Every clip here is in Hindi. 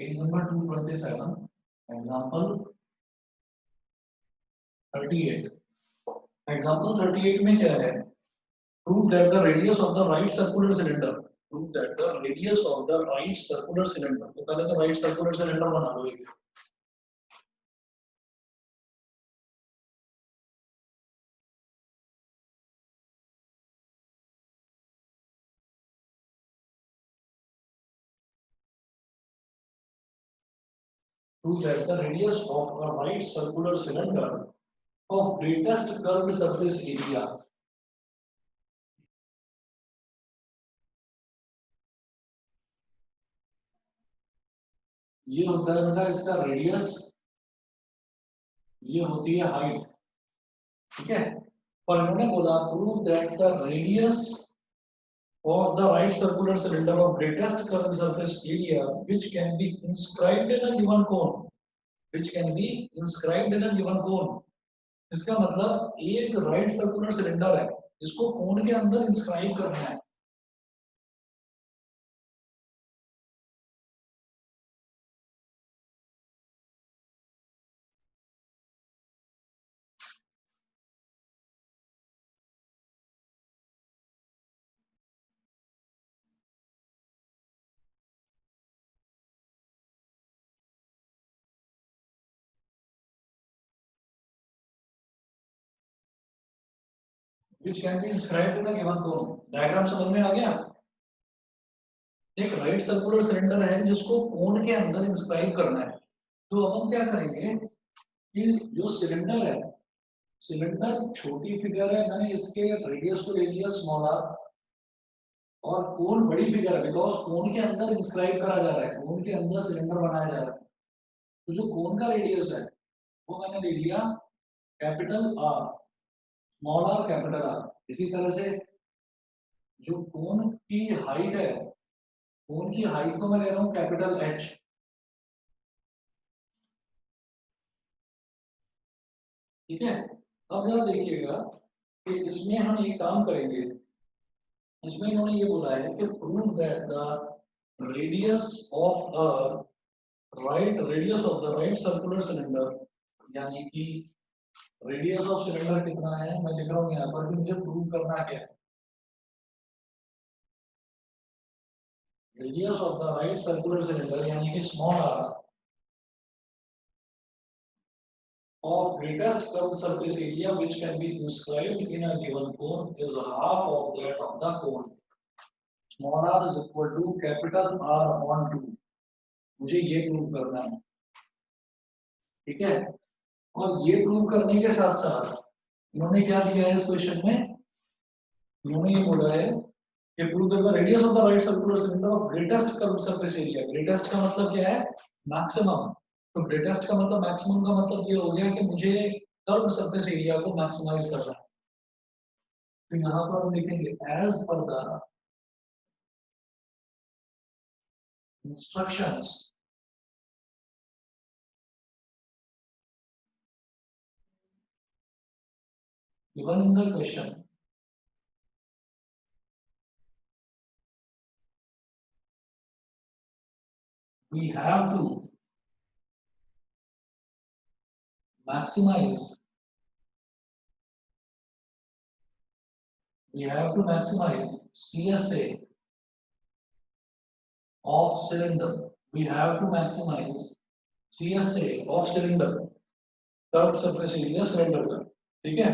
Page number 227, example 38। एग्जांपल 38 में क्या है? Prove that the radius of the right circular cylinder, prove that the radius of the right circular cylinder. तो पहले तो राइट सर्कुलर सिलेंडर बना लो एक। Prove that the radius of a right circular cylinder of greatest curved surface area, ये होता है बेटा इसका रेडियस, ये होती है हाइट, ठीक है। पर इन्होंने बोला prove that the radius of the right circular cylinder of greatest curved surface area which can be inscribed in a given cone, which can be inscribed in a given cone। इसका मतलब एक राइट सर्कुलर सिलेंडर है, इसको कोन के अंदर इंस्क्राइब करना है। Which can be inscribed in a given cone। Diagram समझ में आ गया? एक राइट सर्कुलर सिलेंडर है जिसको कोन के अंदर इंस्क्राइब करना है। तो अब हम क्या करेंगे कि जो सिलेंडर है, सिलेंडर छोटी फिगर है, मैंने इसके रेडियस को ले लिया स्मॉल आर, और कोन बड़ी फिगर है बिकॉज कोन के अंदर इंस्क्राइब करा जा रहा है, कोन के अंदर सिलेंडर बनाया जा रहा है। तो जो कोन का रेडियस है वो मैंने ले लिया capital R, small are capital R. इसी तरह से जो कोन की हाइट है, कोन की हाइट को मैं ले रहा हूँ कैपिटल एच, ठीक है। अब जरा देखिएगा कि इसमें हम ये काम करेंगे, इसमें इन्होंने ये बोला है कि prove that the radius of a right, radius of the right circular cylinder, यानी कि रेडियस ऑफ सिलेंडर कितना है मैं लिख रहा हूँ यहाँ पर कि मुझे प्रूव करना क्या है। Radius of the right circular cylinder यानी कि small r of greatest curved surface area which can be inscribed in a given cone is half of that of the cone। Small r is equal to capital R upon 2। मुझे ये प्रूव करना है, ठीक है। और ये प्रूव करने के साथ साथ इन्होंने क्या दिया है इस क्वेश्चन में, इन्होंने ये बोला है कि prove that the radius of the right circular cylinder of greatest curved surface area. Greatest का मतलब क्या है? मैक्सिमम। तो ग्रेटेस्ट का मतलब मैक्सिमम का मतलब ये हो गया कि मुझे कर्व्ड सरफेस एरिया को मैक्सिमाइज करना है। तो यहाँ पर हम लिखेंगे as per the instructions given in the question, we have to maximize, we have to maximize CSA of cylinder, we have to maximize CSA of cylinder, curve surface area cylinder का, ठीक है।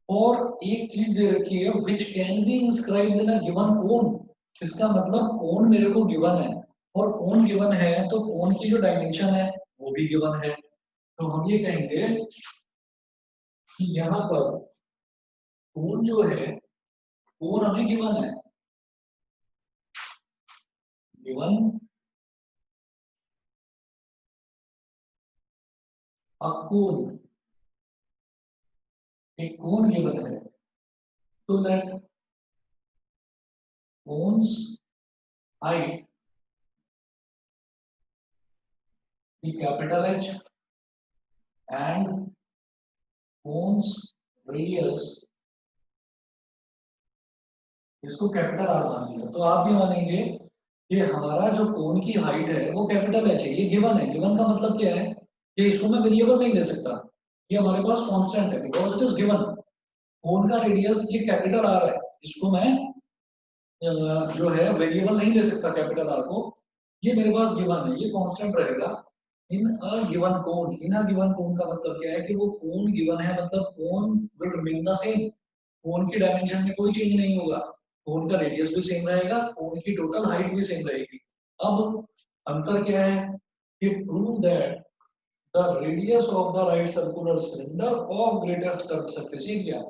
और एक चीज दे रखी है which can be inscribed in a given cone। इसका मतलब कोन मेरे को गिवन है, और कोन गिवन है तो कोन की जो डायमेंशन है वो भी गिवन है। तो हम ये कहेंगे कि यहाँ पर कोन जो है, कोन हमें गिवन है, गिवन अ कोन, एक कोन गिवन है। तो that cone's height the capital H and cones radius, इसको कैपिटल आर मान लिया। तो आप भी मानेंगे कि हमारा जो कोन की हाइट है वो कैपिटल एच है, ये गिवन है। गिवन का मतलब क्या है कि इसको मैं वेरिएबल नहीं ले सकता, ये हमारे पास कांस्टेंट है बिकॉज इट इज गिवन। कोन का रेडियस ये कैपिटल आर है, इसको मैं जो है वेरिएबल नहीं ले सकता कैपिटल आर को, ये मेरे पास गिवन है, ये कांस्टेंट रहेगा इन a given cone. In a given कोन का मतलब क्या है कि वो कोन गिवन है, मतलब कोन विल रिमेन द सेम, कोन की डायमेंशन में कोई चेंज नहीं होगा, कोन का रेडियस भी सेम रहेगा, कोन की टोटल हाइट भी सेम रहेगी। अब अंतर क्या है कि prove that the radius of the right circular cylinder of greatest curve surface area,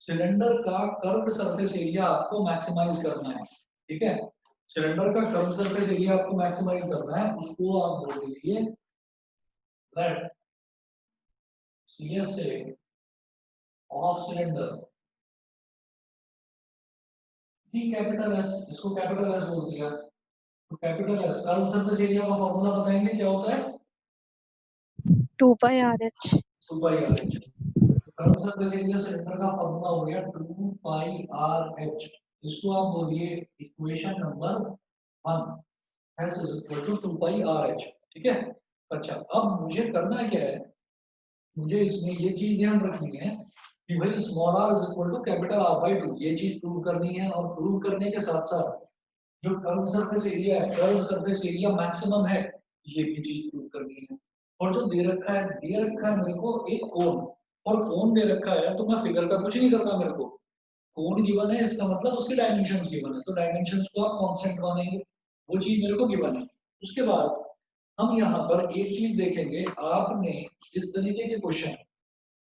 cylinder का कर्व सरफेस एरिया आपको मैक्सिमाइज करना है, ठीक है। सिलेंडर का कर्व सरफेस एरिया आपको मैक्सिमाइज करना है, उसको आप बोल दीजिए दैट सीएसए ऑफ सिलेंडर, ठीक कैपिटल एस, इसको कैपिटल एस बोल दिया। तो capital S curve surface area का फॉर्मूला बताएंगे क्या होता है, 2 pi R H. 2 pi R H. Curve surface area cylinder का फॉर्मूला हो गया 2 पाई आर एच। इसको आप बोलिए equation number 1, S is equal to 2 pi R H, ठीक है। अच्छा, अब मुझे करना क्या है, मुझे इसमें ये चीज ध्यान रखनी है कि भाई small r is equal to capital R by 2, ये चीज प्रूव करनी है। और प्रूव करने के साथ साथ जो कर्व सरफेस एरिया है, कर्व सरफेस एरिया मैक्सिमम है, ये भी चीज प्रूव करनी है। और जो दे रखा है, दे रखा है मेरे को एक कोण, और कोण दे रखा है तो मैं फिगर का कुछ नहीं करना, मेरे को कोण गिवन है, इसका मतलब उसकी डायमेंशंस गिवन है, तो डायमेंशंस को आप कांस्टेंट मानेंगे, वो चीज मेरे को गिवन है। उसके बाद हम यहाँ पर एक चीज देखेंगे, आपने इस तरीके के क्वेश्चन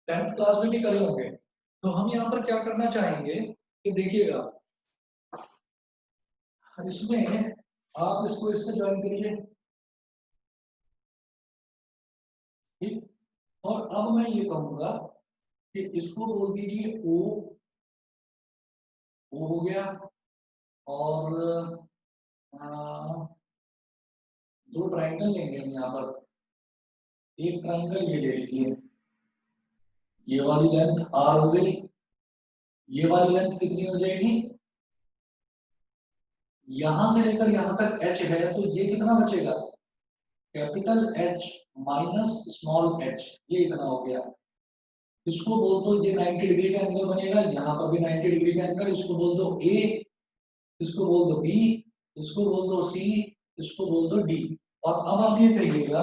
10th क्लास में भी करे होंगे, तो हम यहाँ पर क्या करना चाहेंगे कि देखिएगा, इसमें आप इसको इससे ज्वाइन करिए, ठीक। और अब मैं ये कहूंगा कि इसको बोल दीजिए ओ, ओ हो गया। और दो ट्राइंगल लेंगे हम यहाँ पर, एक ट्राइंगल ये ले लीजिए, ये वाली लेंथ आर हो गई, ये वाली लेंथ कितनी हो जाएगी, यहां से लेकर यहां तक एच है, तो ये कितना बचेगा, capital H minus small H, ये इतना हो गया। इसको बोल दो ये 90 डिग्री का एंगल बनेगा, यहाँ पर भी 90 डिग्री का एंगल, इसको बोल दो ए, इसको बोल दो बी, इसको बोल दो सी, इसको बोल दो डी। और अब आप ये कहिएगा,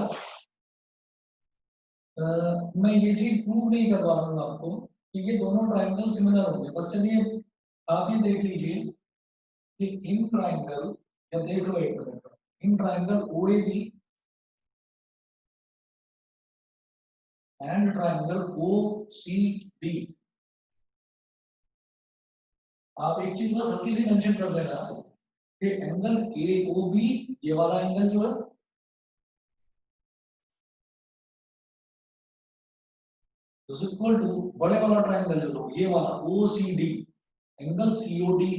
मैं ये चीज प्रूव नहीं करवा रहा हूँ आपको कि ये दोनों ट्राइंगल सिमिलर होंगे, बस चलिए आप ये देख लीजिए कि इन ट्राइंगल, या देख लो एक minute, in triangle O A B and triangle O C D, आप एक चीज बस हल्की सी मेंशन कर देना कि एंगल ए ओ बी, ये वाला एंगल जो है इज इक्वल टू बड़े वाला ट्राइंगल जो लो, ये वाला O C D, angle C O D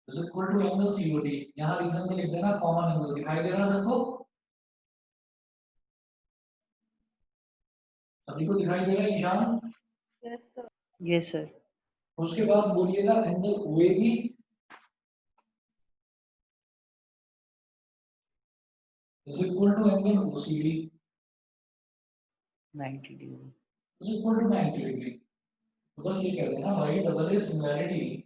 is equal to angle C O D. यहाँ रीजन में लिख देना कॉमन एंगल, दिखाई दे रहा है सबको, सभी को दिखाई दे रहा है ईशान? Yes sir. उसके बाद बोलिएगा angle O A B is equal to angle O C D 90 degree is equal to 90 degree. तो बस ये कह देना भाई double A similarity,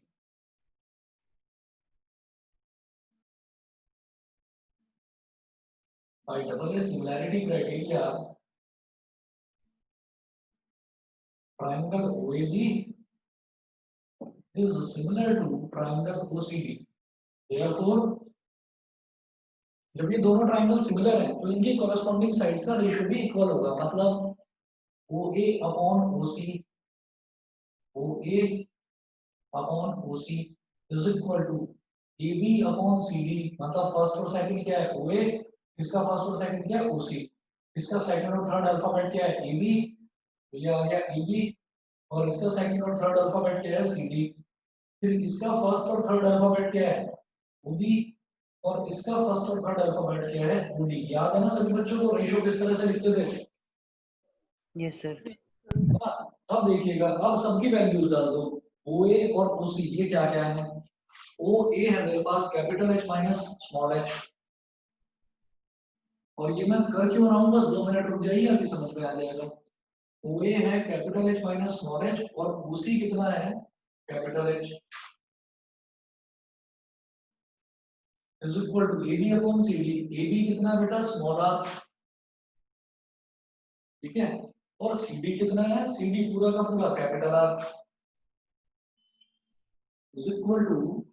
by double A similarity criteria, triangle OAB is similar to triangle OCD. Therefore, जब ये दोनों ट्राइंगल सिमिलर हैं तो इनकी कॉरेस्पॉन्डिंग साइड्स का रेशियो भी इक्वल होगा, मतलब OA upon OC, OA upon OC is equal to AB upon CD, मतलब फर्स्ट और सेकंड क्या है OA, इसका फर्स्ट और सेकंड क्या है OC, इसका सेकंड और थर्ड अल्फाबेट क्या है AB, तो ये आ गया AB, और इसका सेकंड और थर्ड अल्फाबेट क्या है CD, फिर इसका फर्स्ट और थर्ड अल्फाबेट क्या है OD, और इसका फर्स्ट और थर्ड अल्फाबेट क्या है OD। याद है ना सभी बच्चों को रेशियो किस तरह से लिखते थे? Yes sir. अब देखिएगा, अब सबकी वैल्यूज डाल दो, OA और OC ये क्या क्या है, ओ ए है मेरे पास capital H minus small H, और ये मैं कर क्यों रहा हूँ, बस 2 मिनट रुक जाइए, अभी समझ में आ जाएगा। ओ ए है capital H minus small H, और ओसी कितना है capital H, is equal to A B upon C D. A B कितना है बेटा, स्मॉल आर, ठीक है, और सी डी कितना है, सी डी पूरा का पूरा capital R, is equal to,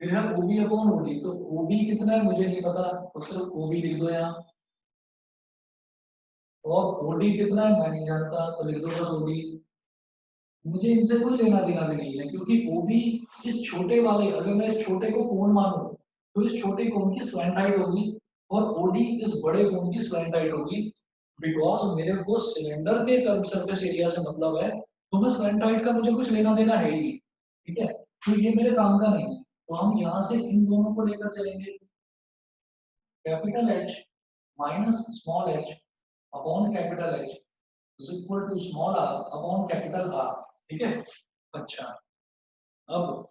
फिर है ओबी अपॉन ओडी। तो ओबी कितना है मुझे नहीं पता, तो सिर्फ ओबी लिख दो यहाँ, और ओडी कितना है मैं नहीं जानता, तो लिख दो बस ओडी। मुझे इनसे कोई लेना देना भी नहीं है, क्योंकि ओबी इस छोटे वाले, अगर मैं इस छोटे को कोण मानूं तो इस छोटे कोण की स्लैंट हाइट होगी, और ओडी इस बड़े कोण की स्लैंट हाइट होगी। बिकॉज मेरे को सिलेंडर के कर्व सरफेस एरिया से मतलब है, तो मैं स्लैंट हाइट का मुझे कुछ लेना देना है ही नहीं, ठीक है, तो ये मेरे काम का नहीं है। तो हम यहाँ से इन दोनों को लेकर चलेंगे, capital H minus small h upon capital H is equal to small r upon capital R, ठीक है। अच्छा, अब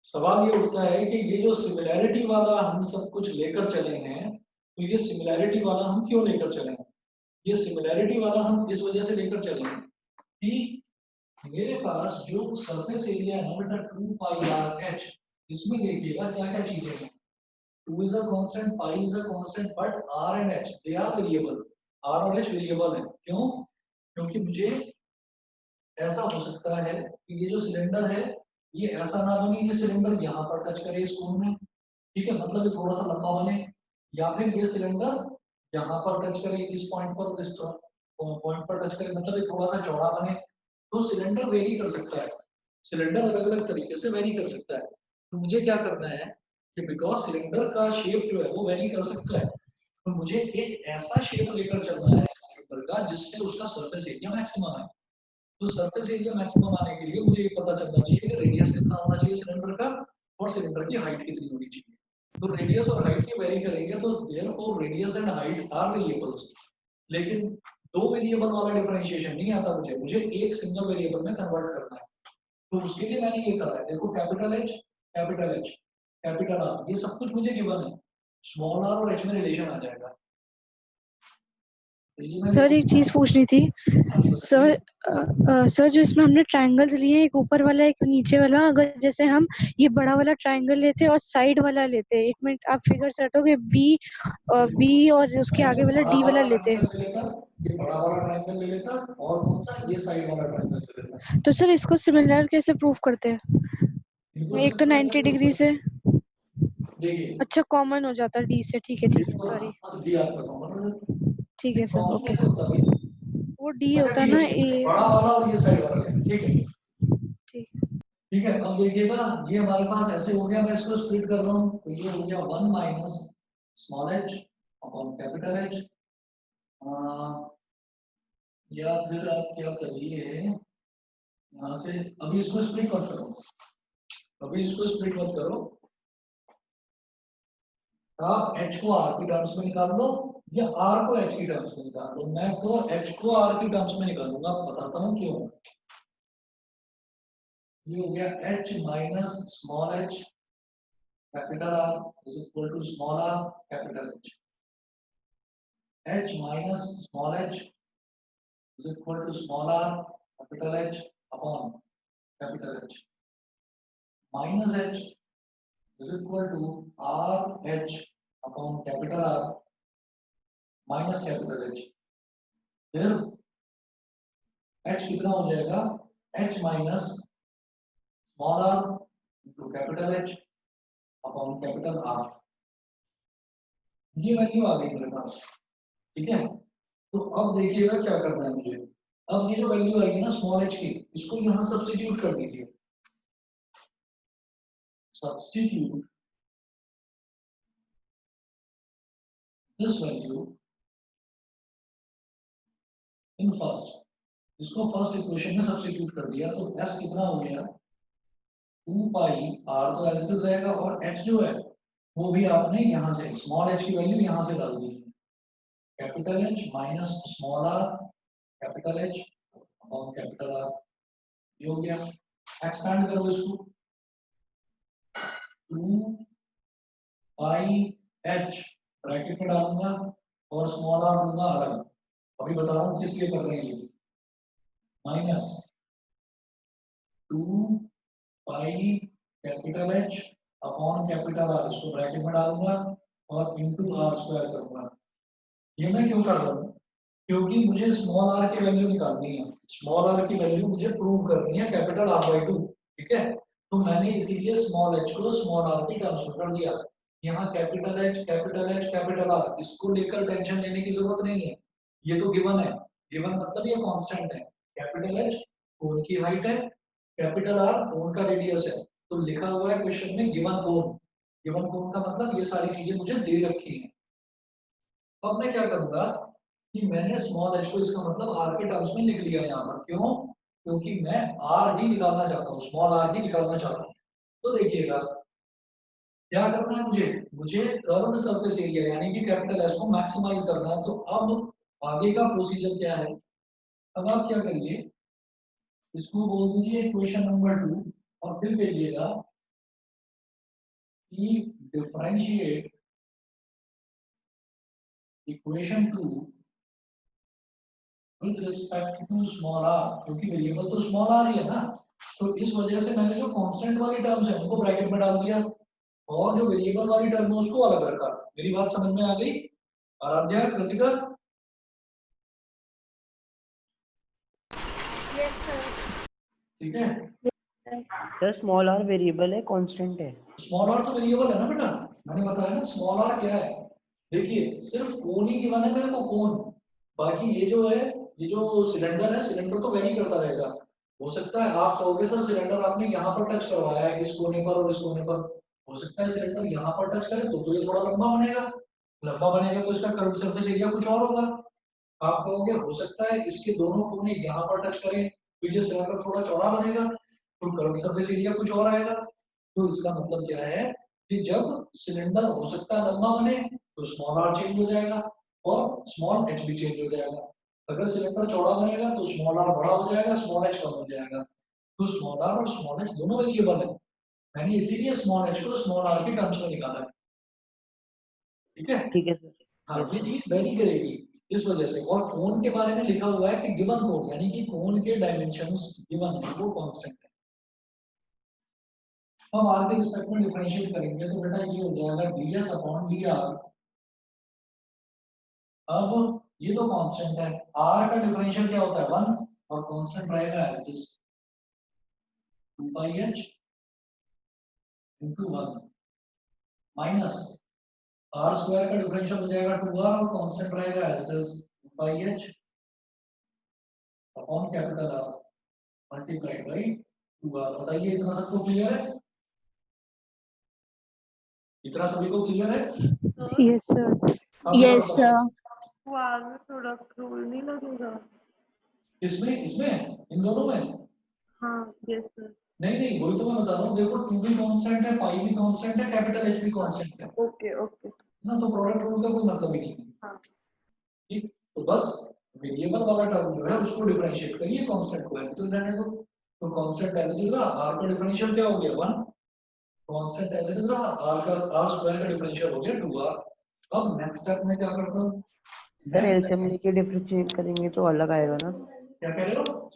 सवाल ये उठता है कि ये जो सिमिलैरिटी वाला हम सब कुछ लेकर चले हैं, तो ये सिमिलैरिटी वाला हम क्यों लेकर चले हैं? ये सिमिलैरिटी वाला हम इस वजह से लेकर चले हैं कि मेरे पास जो सरफेस एरिया है ना बेटा 2 पाई आर एच, इसमें देखिएगा क्या क्या चीजें हैं। 2 is a constant, pi is a constant, but r and h they are variable, r और h वेरिएबल है। क्यों? क्योंकि मुझे ऐसा हो सकता है कि ये जो सिलेंडर है, ये ऐसा ना बने कि सिलेंडर यहाँ पर टच करे इस कोण में, ठीक है, मतलब ये थोड़ा सा लंबा बने, या फिर ये सिलेंडर यहाँ पर टच करे इस पॉइंट पर, इस पॉइंट पर टच करे, मतलब ये थोड़ा सा चौड़ा बने। तो सिलेंडर वेरी कर सकता है, सिलेंडर अलग अलग तरीके से वेरी कर सकता है। तो मुझे क्या करना है कि बिकॉज सिलेंडर का शेप जो है वो वेरी कर सकता है, तो मुझे एक ऐसा शेप लेकर चलना है सिलेंडर का जिससे उसका सरफेस एरिया मैक्सिमम है। तो सरफेस एरिया मैक्सिमम आने के लिए मुझे ये पता चलना चाहिए कि रेडियस कितना होना चाहिए सिलेंडर का, और सिलेंडर की हाइट कितनी होनी चाहिए। तो रेडियस और हाइट की वेरी करेंगे, तो therefore radius and height are variables. लेकिन दो वेरिएबल वाला डिफरेंशिएशन नहीं आता मुझे, मुझे एक सिंगल वेरिएबल में कन्वर्ट करना है। तो उसके लिए मैंने ये करा है, देखो capital H capital H capital R, ये सब कुछ मुझे गिवन है, स्मॉल आर और एच में रिलेशन आ जाएगा। तो ये मैंने सर एक चीज पूछनी थी सर। बताइए। सर जो इसमें हमने ट्रायंगल्स लिए, एक ऊपर वाला एक नीचे वाला, अगर जैसे हम ये बड़ा वाला ट्रायंगल लेते और साइड वाला लेते, एक मिनट आप फिगर सेट हो गए, बी और उसके मैं आगे तो वाला बड़ा डी वाला वाला लेते, ट्रायंगल ले लेता, ये बड़ा वाला ट्रायंगल ले लेता, और कौन सा ये साइड वाला ट्रायंगल ले लेता। तो सर इसको सिमिलर कैसे प्रूफ करते हैं? इनको एक तो सिमिलर कैसे 90 प्रूव डिग्री करते से, हैं? देखिए, अच्छा कॉमन हो जाता डी से, ठीक है ये ठीक है, तो सॉरी, बस डी आपका कॉमन है, ठीक ये है सर, कॉमन ओके। कैसे होता है भाई? वो डी अच्छा होता है ठीक ना है, ए, बड़ा वाला और ये साइड वाला है, ठीक है। ठीक। ठीक है, अब देखिएगा, ये हमारे पास ऐसे हो गया, मैं इसको स्प्लिट कर रहा हूँ, तो ये हो गया 1 minus small h upon capital H, या फिर आप क्या करिए यहाँ से, अभी इसको स्प्लिट मत करो, अभी इसको स्प्लिट मत करो, आप h को r की टर्म्स में निकाल लो, या r को h की टर्म्स में निकाल लो। मैं तो h को r की टर्म्स में निकालूंगा, बताता हूँ क्यों। ये हो गया h minus small h capital R is equal to small r capital H। h minus small h is equal to small r capital H upon capital H, minus h is equal to r h upon capital R minus capital H। फिर h कितना हो जाएगा, h minus small r into capital H upon capital R। ये वैल्यू आ गई मेरे पास, ठीक है। तो अब देखिएगा क्या करना है मुझे, अब ये जो वैल्यू आएगी ना स्मॉल h की, इसको यहाँ सब्स्टिट्यूट कर दीजिए, substitute this value in first, इसको फर्स्ट इक्वेशन में सब्स्टिट्यूट कर दिया, तो s कितना हो गया 2 पाई r, तो एज इट इज रहेगा, और h जो है वो भी आपने यहाँ से स्मॉल h की वैल्यू यहाँ से डाल दी, capital H minus small r capital H और कैपिटल R। ये हो गया, एक्सपैंड करो इसको, 2 पाई एच ब्रैकेट में डालूंगा और स्मॉल आर लूंगा अलग। अभी बता रहा हूँ किस लिए कर रहे हैं ये, minus 2 pi capital H upon capital are, इसको ब्रैकेट में डालूंगा और इंटू आर स्क्वायर करूंगा। ये मैं क्यों कर रहा हूँ, क्योंकि मुझे स्मॉल आर की वैल्यू निकालनी है, स्मॉल आर की वैल्यू मुझे प्रूव करनी है कैपिटल आर बाई टू, ठीक है। तो मैंने इसीलिए स्मॉल एच को स्मॉल आर की टर्म्स में कर दिया। यहाँ capital H capital H capital R, इसको लेकर टेंशन लेने की जरूरत नहीं है, ये तो गिवन है। गिवन मतलब ये कांस्टेंट है। कैपिटल एच कोन की हाइट है, कैपिटल आर कोन का रेडियस है। तो लिखा हुआ है क्वेश्चन में गिवन कोन, गिवन कोन का मतलब ये सारी चीजें मुझे दे रखी है। अब मैं क्या करूंगा कि मैंने स्मॉल एच को इसका मतलब आर के टर्म्स में लिख लिया यहाँ पर, क्यों, क्योंकि मैं आर ही निकालना चाहता हूँ, स्मॉल आर ही निकालना चाहता हूँ। तो देखिएगा क्या करना है मुझे, मुझे कर्व्ड सरफेस एरिया यानी कि कैपिटल एस को मैक्सिमाइज करना है। तो अब आगे का प्रोसीजर क्या है, अब आप क्या करिए, इसको बोल दीजिए इक्वेशन नंबर 2 और फिर कहिएगा कि differentiate equation 2 with respect to small r, क्योंकि वेरिएबल तो स्मॉल आर ही है ना। तो इस वजह से मैंने जो कांस्टेंट वाली टर्म्स है उनको ब्रैकेट में डाल दिया और जो वेरिएबल वाली टर्म है उसको अलग रखा। मेरी बात समझ में आ गई आराध्या, कृतिका? Yes sir. ठीक है, सर स्मॉल आर वेरिएबल है कांस्टेंट है? स्मॉल आर तो वेरिएबल है ना बेटा, मैंने बताया ना स्मॉल आर क्या है। देखिए सिर्फ कोन ही गिवन है मेरे को, कोन, बाकी ये जो है, ये जो सिलेंडर है, सिलेंडर तो वेरी करता रहेगा। हो सकता है आप कहोगे सर सिलेंडर आपने यहाँ पर टच करवाया है, इस कोने पर और इस कोने पर, हो सकता है सिलेंडर यहाँ पर टच करे तो ये थोड़ा लंबा बनेगा, लंबा बनेगा तो इसका कर्व सरफेस एरिया कुछ और होगा। आप कहोगे हो सकता है इसके दोनों कोने यहाँ पर टच करें तो ये सिलेंडर थोड़ा चौड़ा बनेगा, तो कर्व सरफेस एरिया कुछ और आएगा। तो इसका मतलब क्या है कि जब सिलेंडर हो सकता है लंबा बने तो स्मॉल आर चेंज हो जाएगा और स्मॉल एच भी चेंज हो जाएगा। अगर सिलेंडर चौड़ा बनेगा तो स्मॉल आर बड़ा हो जाएगा, स्मॉल एच कम हो जाएगा। तो स्मॉल आर और स्मॉल एच दोनों वेरिएबल है, मैंने इसीलिए स्मॉल एच को स्मॉल आर के टर्म्स में निकाला है। ठीक है, ठीक है सर। हाँ यस ये सर। चीज वेरी करेगी इस वजह से। और कोण के बारे में लिखा हुआ है कि गिवन कोण यानी कि कोण के डायमेंशंस गिवन है, वो कांस्टेंट है। हम आर के रिस्पेक्ट में डिफरेंशिएट करेंगे तो बेटा ये हो जाएगा ds अपॉन dr। अब ये तो कांस्टेंट है, r का डिफरेंशियल क्या होता है 1 और कांस्टेंट रहेगा as it is 2 pi h into 1 minus r square का डिफरेंशियल हो जाएगा 2r और कांस्टेंट रहेगा as it is 2 pi h upon capital R multiplied by 2r। बताइए इतना सबको क्लियर है, इतना सभी को क्लियर है? Yes sir. अब जरा यस बताओ सर। वो आगे थोड़ा रोल नहीं लगेगा? इसमें इसमें इन दोनों में हाँ यस सर। नहीं नहीं, वही तो मैं बता रहा हूँ, देखो 2 भी कांस्टेंट है, पाई भी कांस्टेंट है, कैपिटल H भी कांस्टेंट है ओके ओके। ना, तो प्रोडक्ट रूल का कोई मतलब ही नहीं है। हाँ ठीक, तो बस वेरिएबल वाला टर्म जो है उसको डिफरेंशिएट करिए, कांस्टेंट को एज इट इज रहने दो। तो कांस्टेंट एज इट इज रहा, r का डिफरेंशियल क्या हो गया 1, कांस्टेंट एज इट इज रहा, r स्क्वायर का डिफरेंशियल हो गया 2r। अब नेक्स्ट स्टेप में क्या करता हूँ, सर नेक्स्ट एलसीएम लेके डिफरेंशिएट करेंगे तो अलग आएगा ना? क्या कह रहे हो?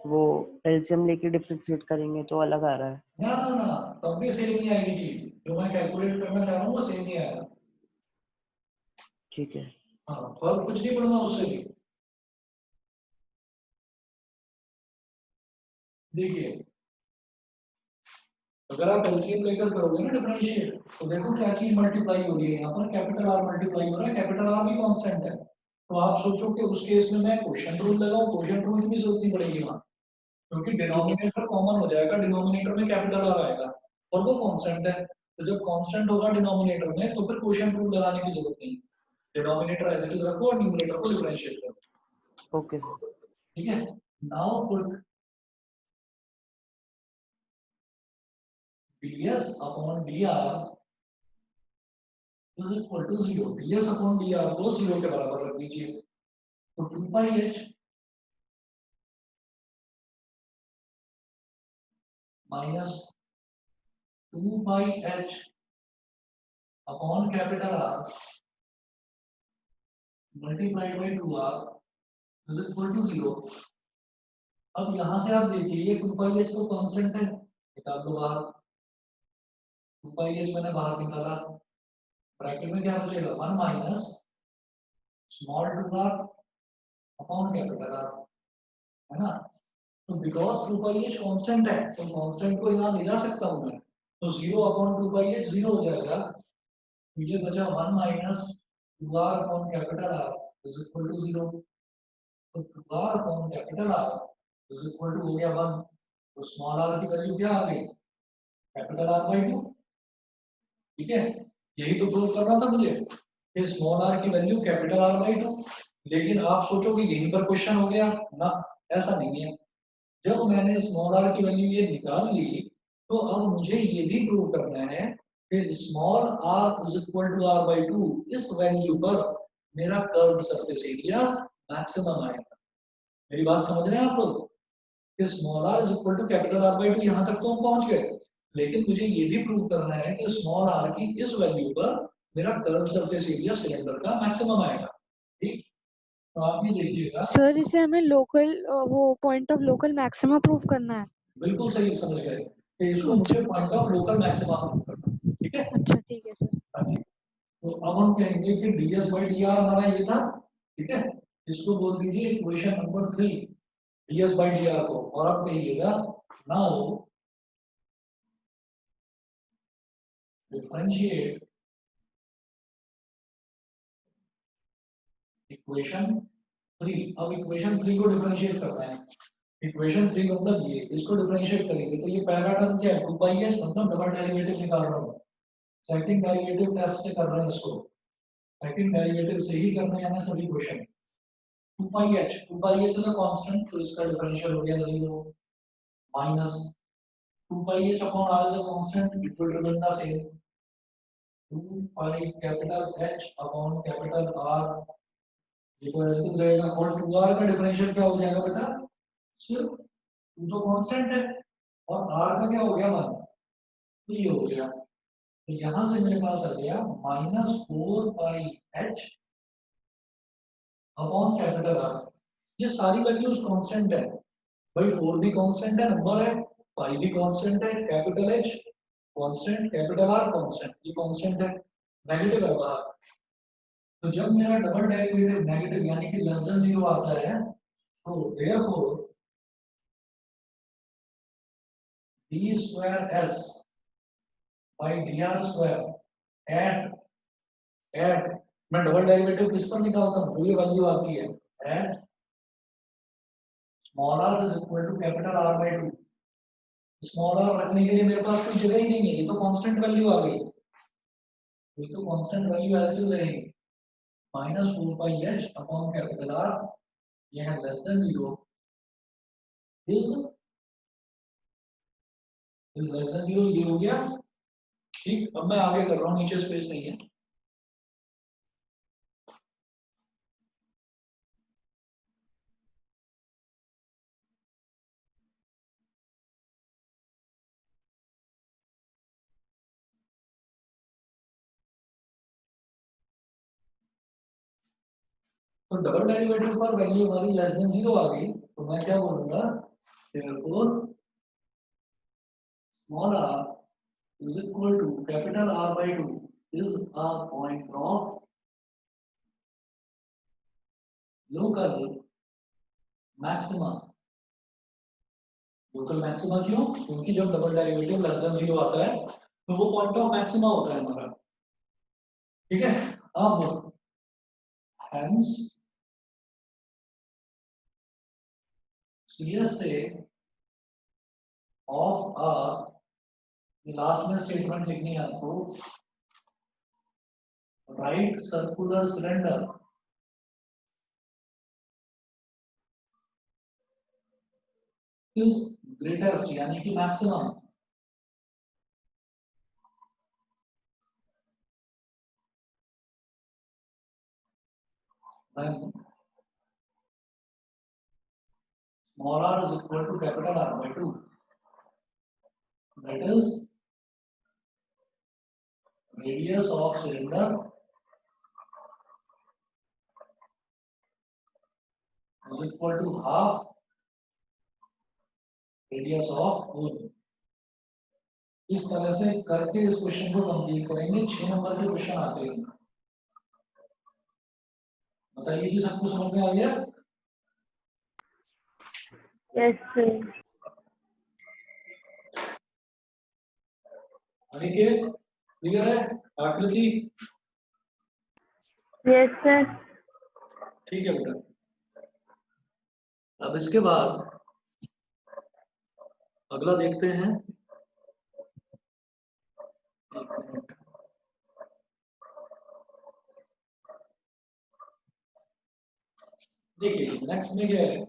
वो एलसीएम लेके डिफरेंशिएट करेंगे तो अलग आ रहा है। ना ना ना, तब भी सेम नहीं आएगी चीज, जो मैं कैलकुलेट करना चाह रहा हूँ वो सेम नहीं आएगा। ठीक है। हाँ फर्क कुछ नहीं पड़ना उससे भी। देखिए अगर आप एलसीएम लेकर करोगे ना डिफरेंशिएट तो देखो क्या चीज मल्टीप्लाई हो रही है, यहाँ पर कैपिटल आर मल्टीप्लाई हो रहा है, कैपिटल आर भी कांस्टेंट है। तो आप सोचो कि उस केस में मैं क्वोशिएंट रूल लगाऊं, क्वोशिएंट रूल की भी जरूरत नहीं पड़ेगी वहां, क्योंकि ठीक है। डिनोमिनेटर कॉमन हो जाएगा, डिनोमिनेटर में कैपिटल आर आएगा और वो कांस्टेंट है। तो जब कांस्टेंट होगा डिनोमिनेटर में तो फिर क्वोशिएंट रूल लगाने की जरूरत नहीं, डिनोमिनेटर एज इट इज रखो और न्यूमरेटर को डिफरेंशिएट करो। Okay sir. ठीक है, now put ds upon dr is equal to 0। ds upon dr को 0 के बराबर रख दीजिए। तो 2 pi h minus 2 pi h upon capital R multiplied by 2R is equal to 0। अब यहां से आप देखिए ये 2 pi h तो कांस्टेंट है, निकाल दो बाहर। 2 pi h मैंने बाहर निकाला, ब्रैकेट में क्या बचेगा 1 minus small 2r upon capital R, है ना। तो बिकॉज 2 pi h कांस्टेंट है तो कांस्टेंट को यहाँ ले जा सकता हूँ मैं, तो 0 अपॉन 2 pi h 0 हो जाएगा। तो ये बचा 1 minus 2r upon capital R is equal to 0। तो 2r upon capital R is equal to हो गया 1। तो स्मॉल r की वैल्यू क्या आ गई, कैपिटल R बाई 2। ठीक है, यही तो प्रूव करना था मुझे कि स्मॉल r की वैल्यू कैपिटल R बाई 2। लेकिन आप सोचोगे यहीं पर क्वेश्चन हो गया ना, ऐसा नहीं है। जब मैंने स्मॉल r की वैल्यू ये निकाल ली तो अब मुझे ये भी प्रूव करना है कि small r is equal to r by 2 इस वैल्यू पर मेरा कर्व्ड सरफेस एरिया मैक्सिमम आएगा। मेरी बात समझ रहे हैं आप लोग कि small r is equal to capital R by 2, यहां तक तो हम पहुंच गए। लेकिन मुझे ये भी प्रूव करना है कि स्मॉल r की इस वैल्यू पर मेरा कर्व्ड सरफेस एरिया सिलेंडर का मैक्सिमम आएगा। ठीक, तो आप ये देखिएगा। सर इसे हमें लोकल वो point of local maxima prove करना है। बिल्कुल सही समझ गए कि इसको मुझे point of local maxima prove करना है। ठीक है, अच्छा ठीक है सर। हाँ जी। तो अब हम कहेंगे कि ds बाई डी आर हमारा ये था। ठीक है, इसको बोल दीजिए equation number 3 ds by D R को, और अब कहिएगा नाउ डिफरेंशिएट इक्वेशन 3। अब इक्वेशन 3 को डिफरेंशिएट करना है। इक्वेशन 3 मतलब ये, इसको डिफरेंशिएट करेंगे तो ये पहला टर्म क्या है 2 पाई h, मतलब डबल डेरिवेटिव निकाल रहा हूं। सेकंड डेरिवेटिव टेस्ट से कर रहे हैं इसको, सेकंड डेरिवेटिव से ही करने हैं सभी question. 2 pi h is a constant, तो इसका डिफरेंशियल हो गया 0 minus 2 pi h upon r is a constant, it will remain the same। 2 pi capital H upon capital R, ये तो ऐसे ही रहेगा। और 2r का डिफरेंशियल क्या हो जाएगा बेटा, सिर्फ 2 तो कांस्टेंट है और r का क्या हो गया 1, तो ये हो गया। तो यहाँ से मेरे पास आ गया minus 4 pi h upon capital R। ये सारी वैल्यूज कांस्टेंट है भाई, 4 भी कांस्टेंट है नंबर है, पाई भी कांस्टेंट है, capital H constant, capital R constant, ये कांस्टेंट है। नेगेटिव है बाहर, तो जब मेरा डबल डेरिवेटिव नेगेटिव यानी कि लेस देन 0 आता है तो therefore d square s by dr square at मैं डबल डेरिवेटिव किस पर निकालता हूँ, तो ये वैल्यू आती है at small r is equal to capital R by 2। Small r रखने के लिए मेरे पास कोई जगह ही नहीं है, ये तो कांस्टेंट वैल्यू आ गई, ये तो constant value as it is रहेगी। Minus 4 pi h upon capital R, ये है less than 0 is less than 0, ये हो गया। ठीक, अब मैं आगे कर रहा हूँ, नीचे स्पेस नहीं है। तो डबल डेरिवेटिव पर वैल्यू हमारी लेस देन 0 आ गई, तो मैं क्या बोलूंगा, therefore small r is equal to capital R by 2 is a point of local maxima। Local maxima क्यों, क्योंकि जब डबल डेरिवेटिव लेस देन 0 आता है तो वो पॉइंट ऑफ मैक्सिमा होता है हमारा। ठीक है, अब हेंस CS से ऑफ अ, ये लास्ट में स्टेटमेंट लिखनी है आपको, right circular cylinder is greatest यानी कि maximum when small r is equal to capital R by 2, that is radius of cylinder is equal to half radius of whole. इस तरह से करके इस क्वेश्चन को कंप्लीट करेंगे। 6 नंबर के क्वेश्चन आते हैं। बताइए जी, सबको समझ में आ गया? Yes sir. अनिकेत क्लियर है? आकृति यस सर। ठीक है बेटा। अब इसके बाद अगला देखते हैं। एक मिनट। देखिए नेक्स्ट में क्या है।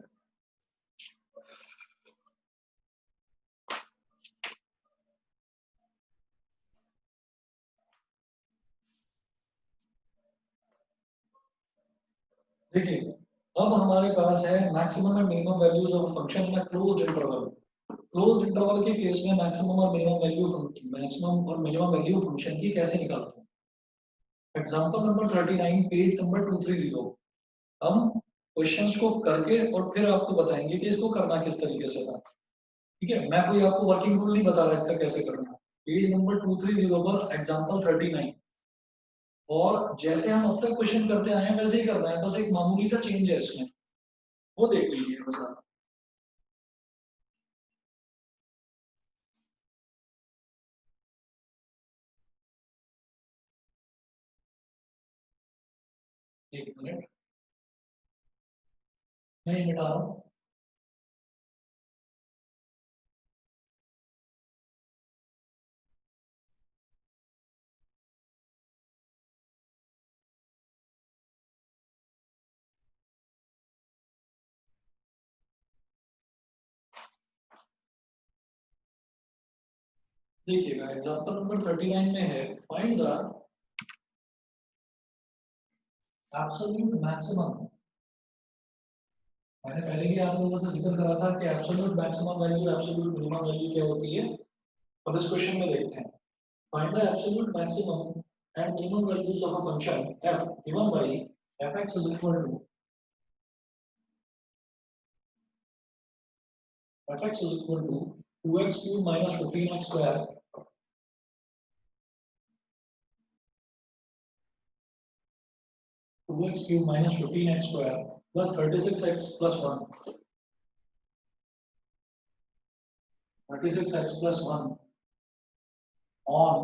देखिए अब हमारे पास है maximum and minimum values of function in closed interval. Closed interval के केस में मैक्सिमम और मिनिमम वैल्यू फंक्शन की कैसे निकालते हैं। Example number 39 page number 230। हम क्वेश्चंस को करके और फिर आपको बताएंगे कि इसको करना किस तरीके से था। ठीक है, मैं कोई आपको वर्किंग रूल नहीं बता रहा इसका कैसे करना। पेज नंबर 230 पर एग्जांपल 39। और जैसे हम अब तक क्वेश्चन करते आए हैं वैसे ही करना है, बस एक मामूली सा चेंज है इसमें, वो देख लीजिए बस आप। एक मिनट मैं मिटा रहा हूँ। देखिएगा एग्जांपल नंबर 39 में है फाइंड द एब्सोल्यूट मैक्सिमम। मैंने पहले भी आप लोगों से जिक्र करा था कि absolute maximum value absolute minimum value क्या होती है। अब इस क्वेश्चन में देखते हैं। Find the absolute maximum and minimum values of a function f given by fx is equal to fx is equal to 2x cube minus 15x square minus 15x square plus 36x plus 1 36x plus 1 on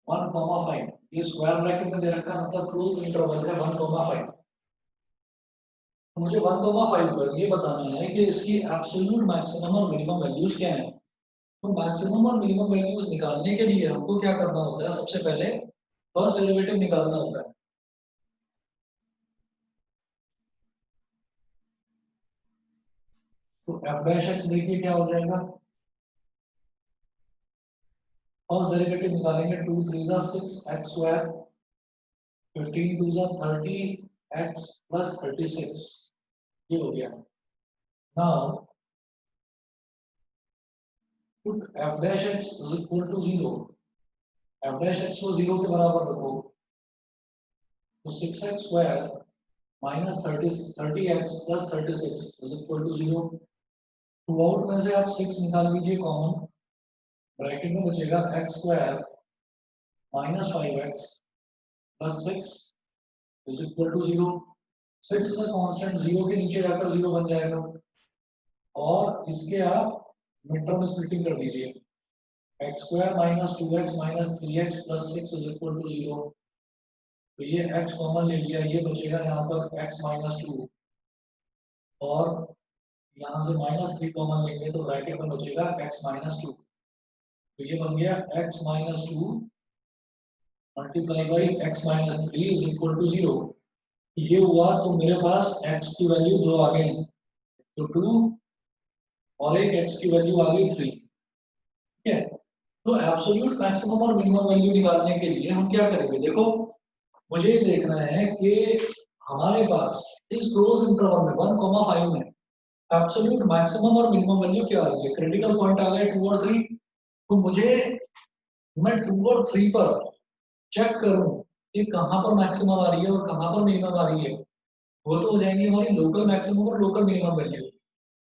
1,5। ये स्क्वायर ब्रैकेट में दे रखा है, मतलब क्लोज इंटरवल है 1,5। मुझे 1,5 पर ये बताना है कि इसकी एब्सोल्यूट मैक्सिमम और मिनिमम वैल्यूज क्या हैं। तो मैक्सिमम और मिनिमम वैल्यूज निकालने के लिए हमको क्या करना होता है, सबसे पहले फर्स्ट डेरिवेटिव निकालना होता है। तो f डैश x देखिए क्या हो जाएगा। फर्स्ट डेरिवेटिव निकालेंगे 2 3 जा 6x स्क्वायर 15 2 जा 30x प्लस 36। ये हो गया। Now put f dash x is equal to 0। f dash x को 0 के बराबर रखो तो 6x square minus 30x plus 36 is equal to 0। Two out में से आप 6 निकाल लीजिए कॉमन, ब्रैकेट में बचेगा x square minus 5x plus 6 is equal to 0। 6 का कांस्टेंट 0 के नीचे जाकर 0 बन जाएगा और इसके आप मिड टर्म स्प्लिटिंग कर दीजिए। x square minus 2x minus 3x plus 6 is equal to 0। तो ये x कॉमन ले लिया, ये बचेगा यहाँ पर x माइनस 2 और यहाँ से माइनस 3 कॉमन लेंगे तो ब्रैकेट में बचेगा x माइनस 2। तो ये बन गया x minus 2 multiply by x minus 3 is equal to 0। ये हुआ तो मेरे पास x की वैल्यू 2 आ गई, तो 2 और एक x की वैल्यू आ गई 3। ठीक है, तो एब्सोल्यूट मैक्सिमम और मिनिमम वैल्यू निकालने के लिए हम क्या करेंगे। देखो मुझे ये देखना है कि हमारे पास इस क्लोज इंटरवल में 1,5 में एब्सोल्यूट मैक्सिमम और मिनिमम वैल्यू क्या आ रही है। क्रिटिकल पॉइंट आ गए 2 और 3। तो मुझे मैं 2 और 3 पर चेक करूं कि कहां पर मैक्सिमम आ रही है और कहां पर मिनिमम आ रही है, वो तो हो जाएंगी हमारी लोकल मैक्सिमम और लोकल मिनिमम वैल्यू।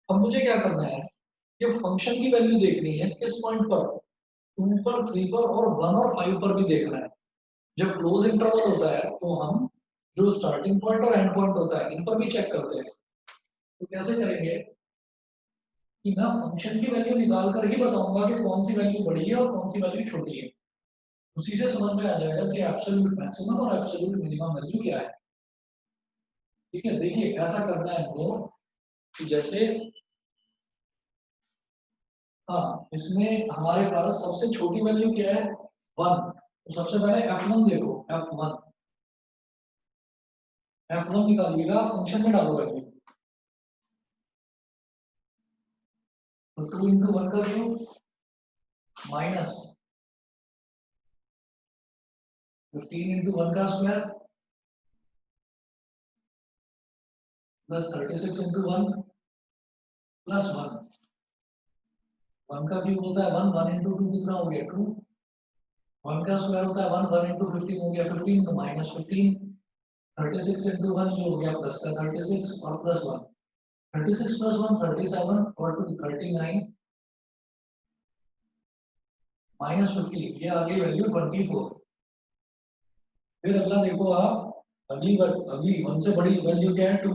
अब मुझे क्या करना है, ये फंक्शन की वैल्यू देखनी है किस पॉइंट पर, 2 पर, 3 पर और 1 और 5 पर भी देखना है। जब क्लोज इंटरवल होता है तो हम जो स्टार्टिंग पॉइंट और एंड पॉइंट होता है इन पर भी चेक करते हैं। तो कैसे करेंगे कि मैं फंक्शन की वैल्यू निकाल कर ही बताऊंगा कि कौन सी वैल्यू बड़ी है और कौन सी वैल्यू छोटी है। उसी से समझ में आ जाएगा कि एब्सोल्यूट मैक्सिमम और एब्सोल्यूट मिनिमम वैल्यू क्या है। ठीक है, देखिए ऐसा करना है हमको कि जैसे हाँ, इसमें हमारे पास सबसे छोटी वैल्यू क्या है, 1। तो सबसे पहले f1 देखो, f1 निकालिएगा, फंक्शन में डालो वैल्यू। तो 2 इंटू 1 का क्यूब माइनस 15 इंटू 1 का स्क्वायर प्लस 36 इंटू 1 प्लस 1। 1 का क्यूब होता है 1, 1 इंटू 2 कितना हो गया 2। 1 का स्क्वायर होता है 1, 1 इंटू 15 हो गया 15, तो माइनस 15। 36 इंटू 1 ये हो गया प्लस का 36 और प्लस 1। 36 प्लस 1 37 और 2 39 माइनस 15, ये आ गई वैल्यू 24। फिर अगला देखो आप, अगली 1 से बड़ी वैल्यू क्या है 2,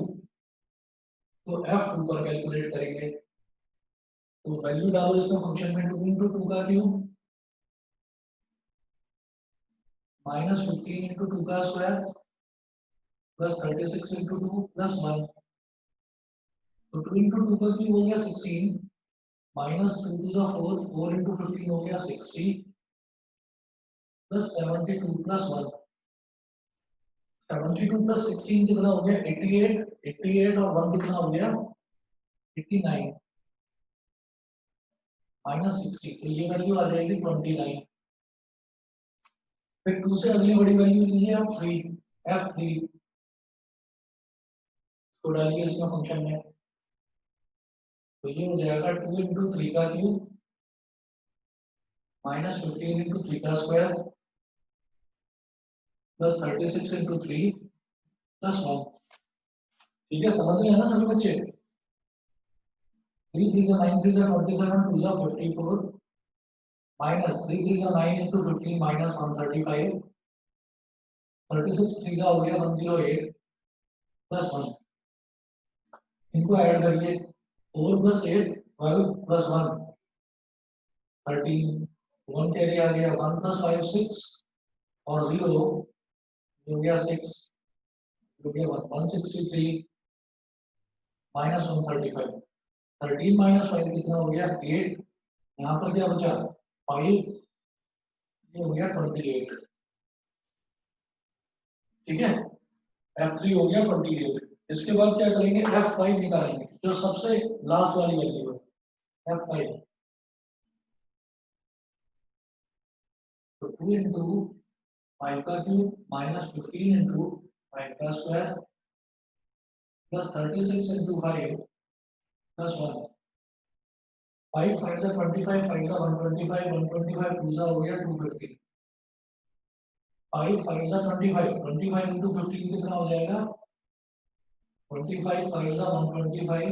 तो f2 पर कैलकुलेट करेंगे। तो वैल्यू डालो इसमें फंक्शन में, 2 इंटू 2 का क्यूब माइनस 15 इंटू 2 का स्क्वायर प्लस 36 इंटू 2 प्लस 1। तो 2 इंटू 2 का क्यूब हो गया 16 माइनस 2 टू द 4, 4 इंटू 15 हो गया 60 प्लस 72 प्लस 1। 72 प्लस 16 कितना हो गया 88, 88 और 1 कितना हो गया 89 माइनस 60, तो ये वैल्यू आ जाएगी 29। फिर 2 से अगली बड़ी वैल्यू लीजिए आप 3, f3 को डालिए इसमें फंक्शन में, तो ये हो जाएगा 2 इंटू 3 का क्यूब माइनस 15 इंटू 3 का स्क्वायर प्लस 36 इंटू 3 प्लस 1। ठीक है, समझ रहे हैं ना सभी बच्चे। 3 3 9 3 27 2 54 माइनस 3 3 9 इंटू 15 माइनस 135 36 3 हो गया 108 प्लस 1। इनको ऐड करिए, 4 प्लस 8 12 प्लस 1 13, 1 कैरी आ गया 1 प्लस 5 6 और 0 हो गया 6, हो गया 163 माइनस 135। 13 माइनस 5 कितना हो गया 8, यहाँ पर क्या बचा 5, ये हो गया 28। ठीक है, f3 हो गया 28। इसके बाद क्या करेंगे, f5 निकालेंगे, जो सबसे लास्ट वाली वैल्यू है f5। तो 2 इंटू 5 का क्यूब माइनस 15 इंटू 5 का स्क्वायर प्लस 36 इंटू 5 प्लस 1। 5 5 जा 25, 5 जा 125, 125 2 जा हो गया 250। 5 5 जा 25, 25 इंटू 15 कितना हो जाएगा 25, 5 जा 125,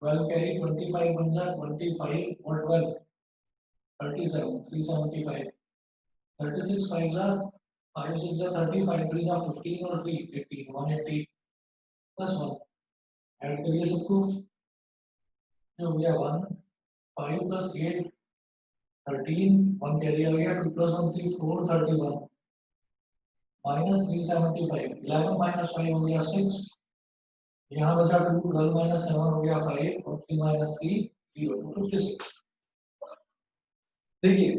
12 कैरी 25 1 जा 25 और 12 37 375। 36 5 जा 5 6 जा 30, 5 3 जा 15 और 3 18 180 प्लस 1। ऐड करिए सबको, ये हो गया 1 5 प्लस 8 13, 1 कैरी आ गया 2 प्लस 1 3 4 31 माइनस 375। 11 माइनस 5 हो गया 6, यहाँ बचा 2, 12 माइनस 7 हो गया 5 और 3 माइनस 3 0 56। देखिए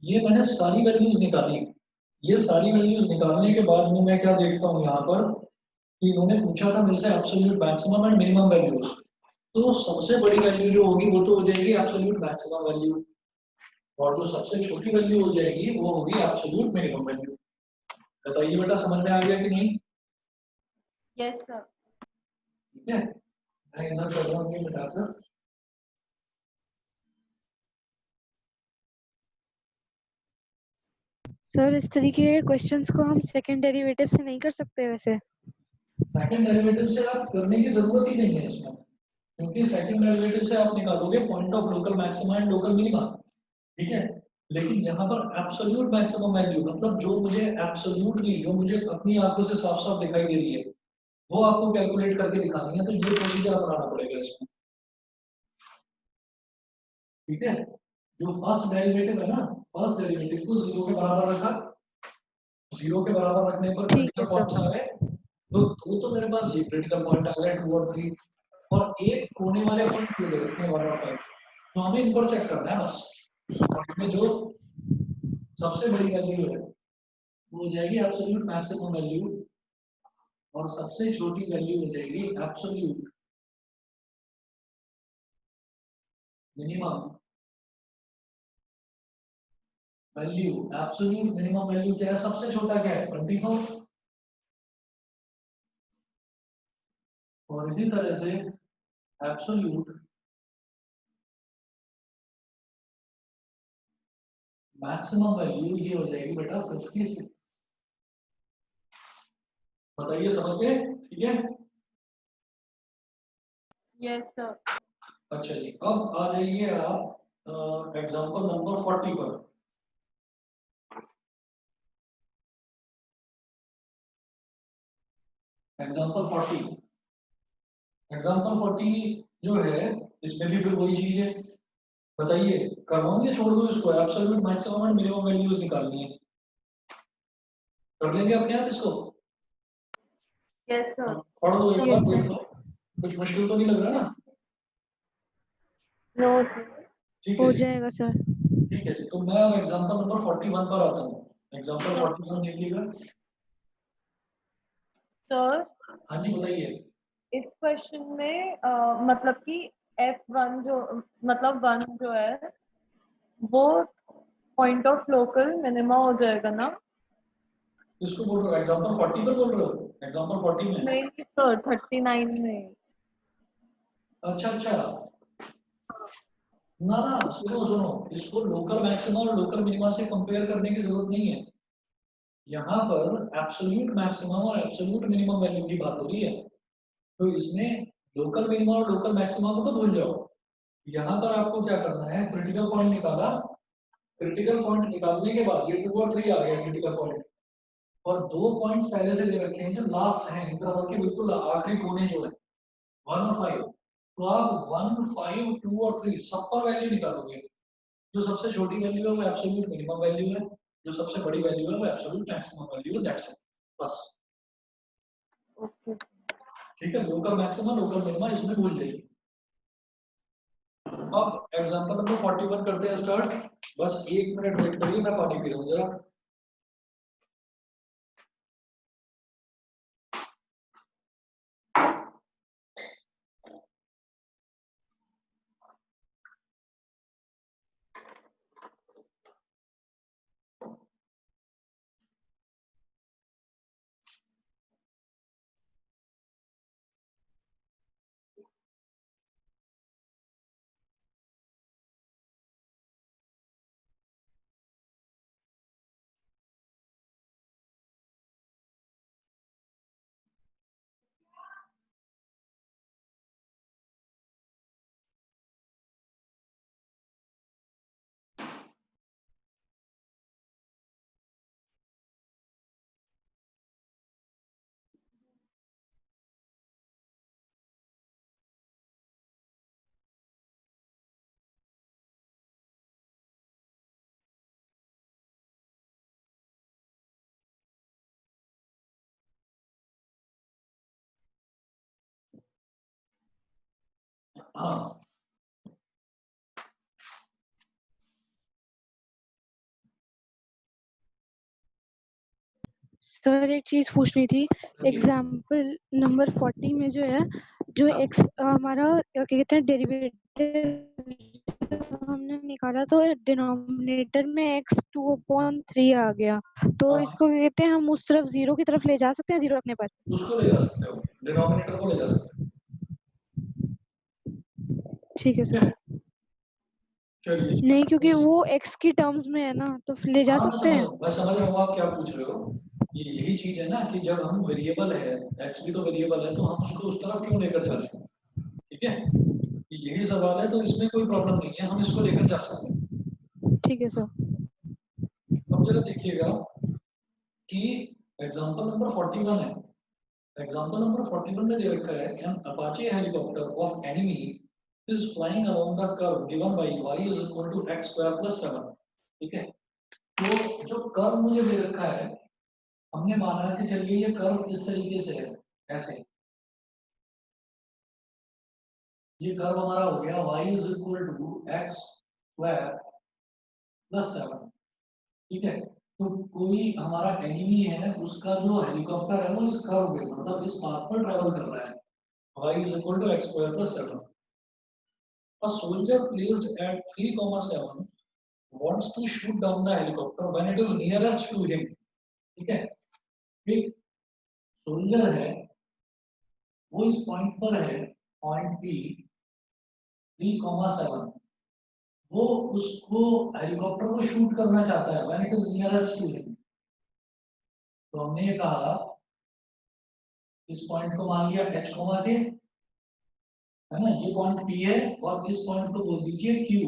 ये मैंने सारी वैल्यूज निकाली। ये सारी वैल्यूज निकालने के बाद में मैं क्या देखता हूँ यहाँ पर कि इन्होंने पूछा था मेरे से absolute maximum and minimum values. तो सबसे बड़ी वैल्यू जो होगी वो तो हो जाएगी एब्सोल्यूट मैक्सिमम वैल्यू, और जो सबसे छोटी वैल्यू हो जाएगी वो होगी एब्सोल्यूट मिनिमम वैल्यू। बताइए बेटा, समझ में आ गया कि नहीं? Yes sir. ठीक है, मैं इधर कर रहा हूँ ये बताकर। सर इस तरीके के क्वेश्चंस को हम सेकंड डेरिवेटिव से नहीं कर सकते वैसे। सेकंड डेरिवेटिव से आप करने की जरूरत ही नहीं है इसमें, क्योंकि सेकंड डेरिवेटिव से आप निकालोगे point of local maxima and local minima, ठीक है। लेकिन यहाँ पर एब्सोल्यूट मैक्सिमम वैल्यू, मतलब जो मुझे एब्सोल्यूटली, जो मुझे अपनी आंखों से साफ साफ दिखाई दे रही है, वो आपको कैलकुलेट करके दिखानी है, तो ये प्रोसीजर अपनाना पड़ेगा इसमें, ठीक है। जो फर्स्ट डेरिवेटिव है ना, फर्स्ट डेरिवेटिव को 0 के बराबर रखा, 0 के बराबर रखने पर ठीक क्रिटिकल है पॉइंट्स सर। आ गए, तो दो तो मेरे पास ये क्रिटिकल पॉइंट आ गए 2 और 3, और एक कोने वाले पॉइंट्स ये दे रखे हैं 1 और 5, तो हमें इनको चेक करना है बस। और इनमें जो सबसे बड़ी वैल्यू है वो हो जाएगी एब्सोल्यूट मैक्सिमम वैल्यू, और सबसे छोटी वैल्यू हो जाएगी absolute minimum value. Absolute minimum value क्या है, सबसे छोटा क्या है 24, और इसी तरह से एब्सोल्यूट मैक्सिमम वैल्यू ये हो जाएगी बेटा 56। बताइए, समझ गए? ठीक है। Yes, sir. अच्छा जी, अब आ जाइए आप एग्जांपल नंबर 40 पर। एग्जांपल 40, एग्जांपल 40 जो है, इसमें भी फिर वही चीज है। बताइए, करवाऊं या छोड़ दूं इसको? Absolute maximum and minimum values निकालनी है, कर लेंगे अपने आप इसको? Yes, sir. पढ़ दो एक Yes, बार, sir. देख लो, कुछ मुश्किल तो नहीं लग रहा ना? No, sir. ठीक हो है जी, जाएगा सर। ठीक है जी। तो मैं अब एग्जांपल नंबर 41 पर आता हूँ। एग्जांपल 41 देखिएगा। Sir, हाँ जी, बताइए। इस क्वेश्चन में मतलब कि F1 जो मतलब 1 जो है वो पॉइंट ऑफ लोकल मिनिमा हो जाएगा ना? किसको बोल रहे हो? एग्जांपल 40 पर बोल रहे हो? एग्जांपल 40 में? नहीं सर, 39 में। अच्छा अच्छा, ना ना, सुनो सुनो, इसको लोकल मैक्सिमा और लोकल मिनिमा से कंपेयर करने की जरूरत नहीं है। यहाँ पर एब्सोल्यूट मैक्सिमम और एब्सोल्यूट मिनिमम वैल्यू की बात हो रही है, तो इसमें लोकल मिनिमा और लोकल मैक्सिमा को तो भूल जाओ। यहाँ पर आपको क्या करना है, क्रिटिकल पॉइंट निकाला, क्रिटिकल पॉइंट निकालने के बाद ये 2 और 3 आ गया क्रिटिकल पॉइंट, और 2 पॉइंट्स पहले से दे रखे हैं जो लास्ट हैं, इंटरवल के बिल्कुल आखिरी कोने जो है 1 और 5, तो आप 1, 5, 2 और 3 सब पर वैल्यू निकालोगे। जो सबसे छोटी वैल्यू है वो एब्सोल्यूट मिनिमम वैल्यू है, जो सबसे बड़ी वैल्यू है वो एब्सोल्यूट मैक्सिमम वैल्यू है, दैट्स इट, बस। ओके। ठीक है, लोकल मैक्सिमम लोकल मिनिमा इसमें भूल जाइए। अब एग्जांपल नंबर 41 करते हैं स्टार्ट। बस 1 मिनट वेट करिए, मैं पानी पी रहा हूँ जरा। हाँ, सर एक चीज पूछनी थी। एग्जाम्पल नंबर 40 में जो है, जो एक्स हमारा क्या कहते हैं डेरिवेटिव हमने निकाला, तो डिनोमिनेटर में x 2/3 आ गया, तो हाँ, इसको क्या कहते हैं, हम उस तरफ 0 की तरफ ले जा सकते हैं 0 रखने पर? उसको ले जा सकते हो, डिनोमिनेटर को ले जा सकते हो। ठीक है सर। चलिए नहीं, क्योंकि वो x की टर्म्स में है ना, तो फिर ले जा हाँ सकते हैं। मैं समझ रहा हूँ आप क्या पूछ रहे हो। ये यही चीज है ना कि जब हम वेरिएबल है, एक्स भी तो वेरिएबल है, तो हम उसको उस तरफ क्यों लेकर जा रहे हैं, ठीक है। यही सवाल है, तो इसमें कोई प्रॉब्लम नहीं है, हम इसको लेकर जा सकते हैं। ठीक है सर। अब जरा देखिएगा कि एग्जांपल नंबर 41 है। एग्जांपल नंबर 41 में दे रखा है an Apache helicopter of enemy is flying along the curve given by y is equal to x square plus 7। ठीक है, तो जो कर्व मुझे दे रखा है, हमने माना कि चलिए ये कर्व इस तरीके से है, ऐसे ये कर्व हमारा हो गया y is equal to x square plus 7। ठीक है, तो कोई हमारा एनिमी है, उसका जो हेलीकॉप्टर है वो इस कर्व पे, मतलब इस पाथ पर ट्रेवल कर रहा है, y is equal to x square plus 7. A soldier placed at 3,7 wants to shoot down the helicopter when it is nearest to him. ठीक है, एक सोल्जर है, वो इस पॉइंट पर है, पॉइंट P 3,7, वो उसको हेलीकॉप्टर को शूट करना चाहता है when it is nearest to him। तो हमने ये कहा, इस पॉइंट को मान लिया h, के है ना, ये पॉइंट P है, और इस पॉइंट को बोल दीजिए Q।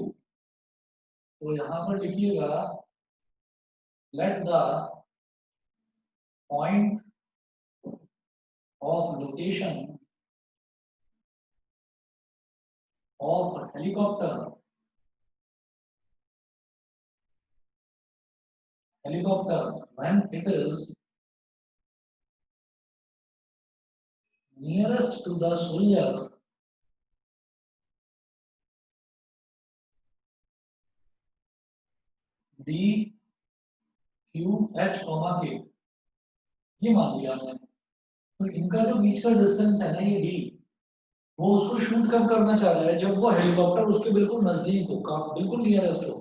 तो यहाँ पर लिखिएगा let the point of location of helicopter when it is nearest to the soldier D Q H, K। ये मान लिया हमने। तो इनका जो बीच का डिस्टेंस है ना, ये D, वो उसको शूट कब करना चाह रहा है, जब वो हेलीकॉप्टर उसके बिल्कुल नजदीक हो, बिल्कुल नियरेस्ट हो।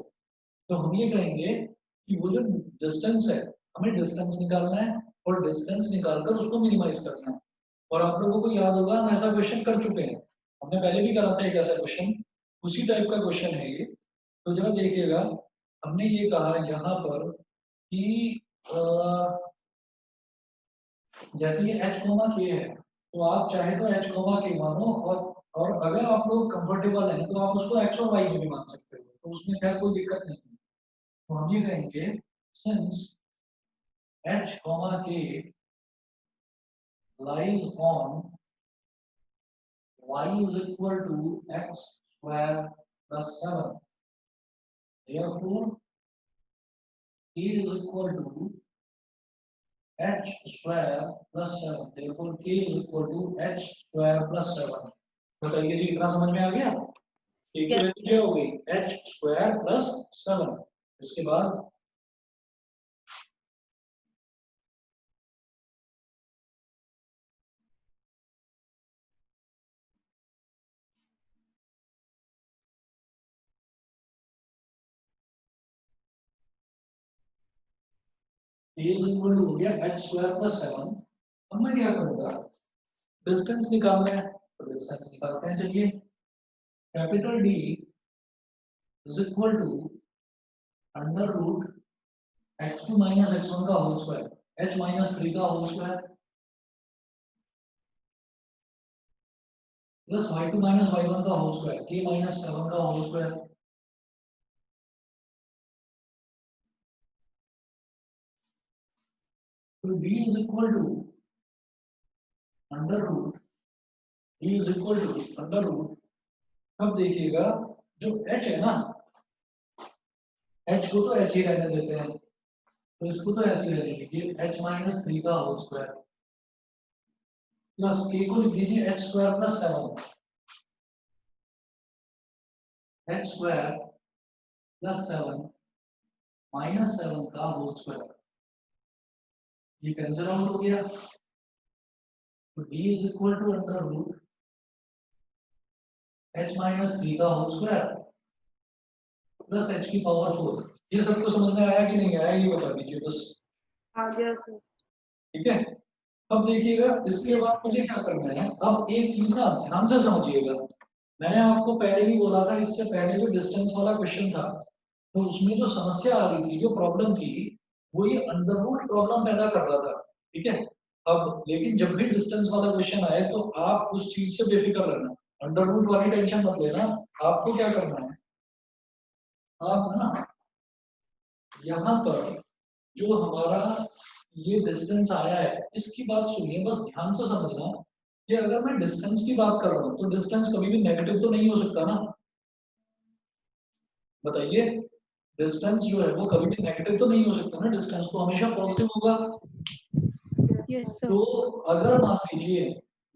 तो हम ये कहेंगे कि वो जो डिस्टेंस है, हमें डिस्टेंस निकालना है, और डिस्टेंस निकालकर उसको मिनिमाइज करना है। और आप लोगों को याद होगा, हम ऐसा क्वेश्चन कर चुके हैं, हमने पहले भी करा था एक ऐसा क्वेश्चन, उसी टाइप का क्वेश्चन है ये। तो जरा देखिएगा, हमने ये कहा यहाँ पर कि जैसे ये h, k है, तो आप चाहे तो h, k मानो, और अगर आप लोग कंफर्टेबल हैं तो आप उसको x और y में भी मान सकते हो, तो उसमें खैर कोई दिक्कत नहीं है। तो हम ये कहेंगे since h, k lies on y is equal to x square plus 7, therefore k is equal to h square plus 7, therefore k is equal to h square plus 7। बताइए जी, इतना समझ में आ गया? k की वैल्यू क्या हो गई, h स्क्वायर प्लस 7। इसके बाद is equal to हो गया h स्क्वायर प्लस 7। अब मैं क्या करूंगा, डिस्टेंस निकालना है, तो डिस्टेंस निकालते हैं। चलिए, capital D is equal to under root x2 minus x1 का होल स्क्वायर, h माइनस 3 का whole square, plus y2 minus y1 का होल स्क्वायर, k माइनस 7 का होल स्क्वायर। तो d is equal to under root, d is equal to under root. अब देखिएगा, जो h है ना, h को तो h ही रहने देते हैं, तो इसको तो ऐसे रहने दीजिए, h माइनस 3 का होल स्क्वायर, प्लस k को लिख दीजिए h square plus 7, h square plus 7 minus 7 का होल स्क्वायर। ये कैंसिल आउट हो गया, तो d is equal to under root h minus 3 का होल स्क्वायर प्लस h की पावर 4। ये सबको समझ में आया कि नहीं आया, ये बता दीजिए बस। आ गया सर। ठीक है, अब देखिएगा, इसके बाद मुझे क्या करना है, अब एक चीज ना ध्यान से समझिएगा, मैंने आपको पहले भी बोला था, इससे पहले जो डिस्टेंस वाला क्वेश्चन था तो उसमें जो समस्या आ रही थी, जो प्रॉब्लम थी, वो ये अंडर रूट प्रॉब्लम पैदा कर रहा था, ठीक है। अब लेकिन जब भी डिस्टेंस वाला क्वेश्चन आए तो आप उस चीज से बेफिक्र रहना, अंडर रूट वाली टेंशन मत लेना। आपको क्या करना है, आप ना यहाँ पर जो हमारा ये डिस्टेंस आया है इसकी बात सुनिए, बस ध्यान से समझना कि अगर मैं डिस्टेंस की बात कर रहा हूँ तो डिस्टेंस कभी भी नेगेटिव तो नहीं हो सकता ना, बताइए। डिस्टेंस जो है वो कभी भी नेगेटिव तो नहीं हो सकता ना, डिस्टेंस तो हमेशा पॉजिटिव होगा। Yes sir. तो अगर मान लीजिए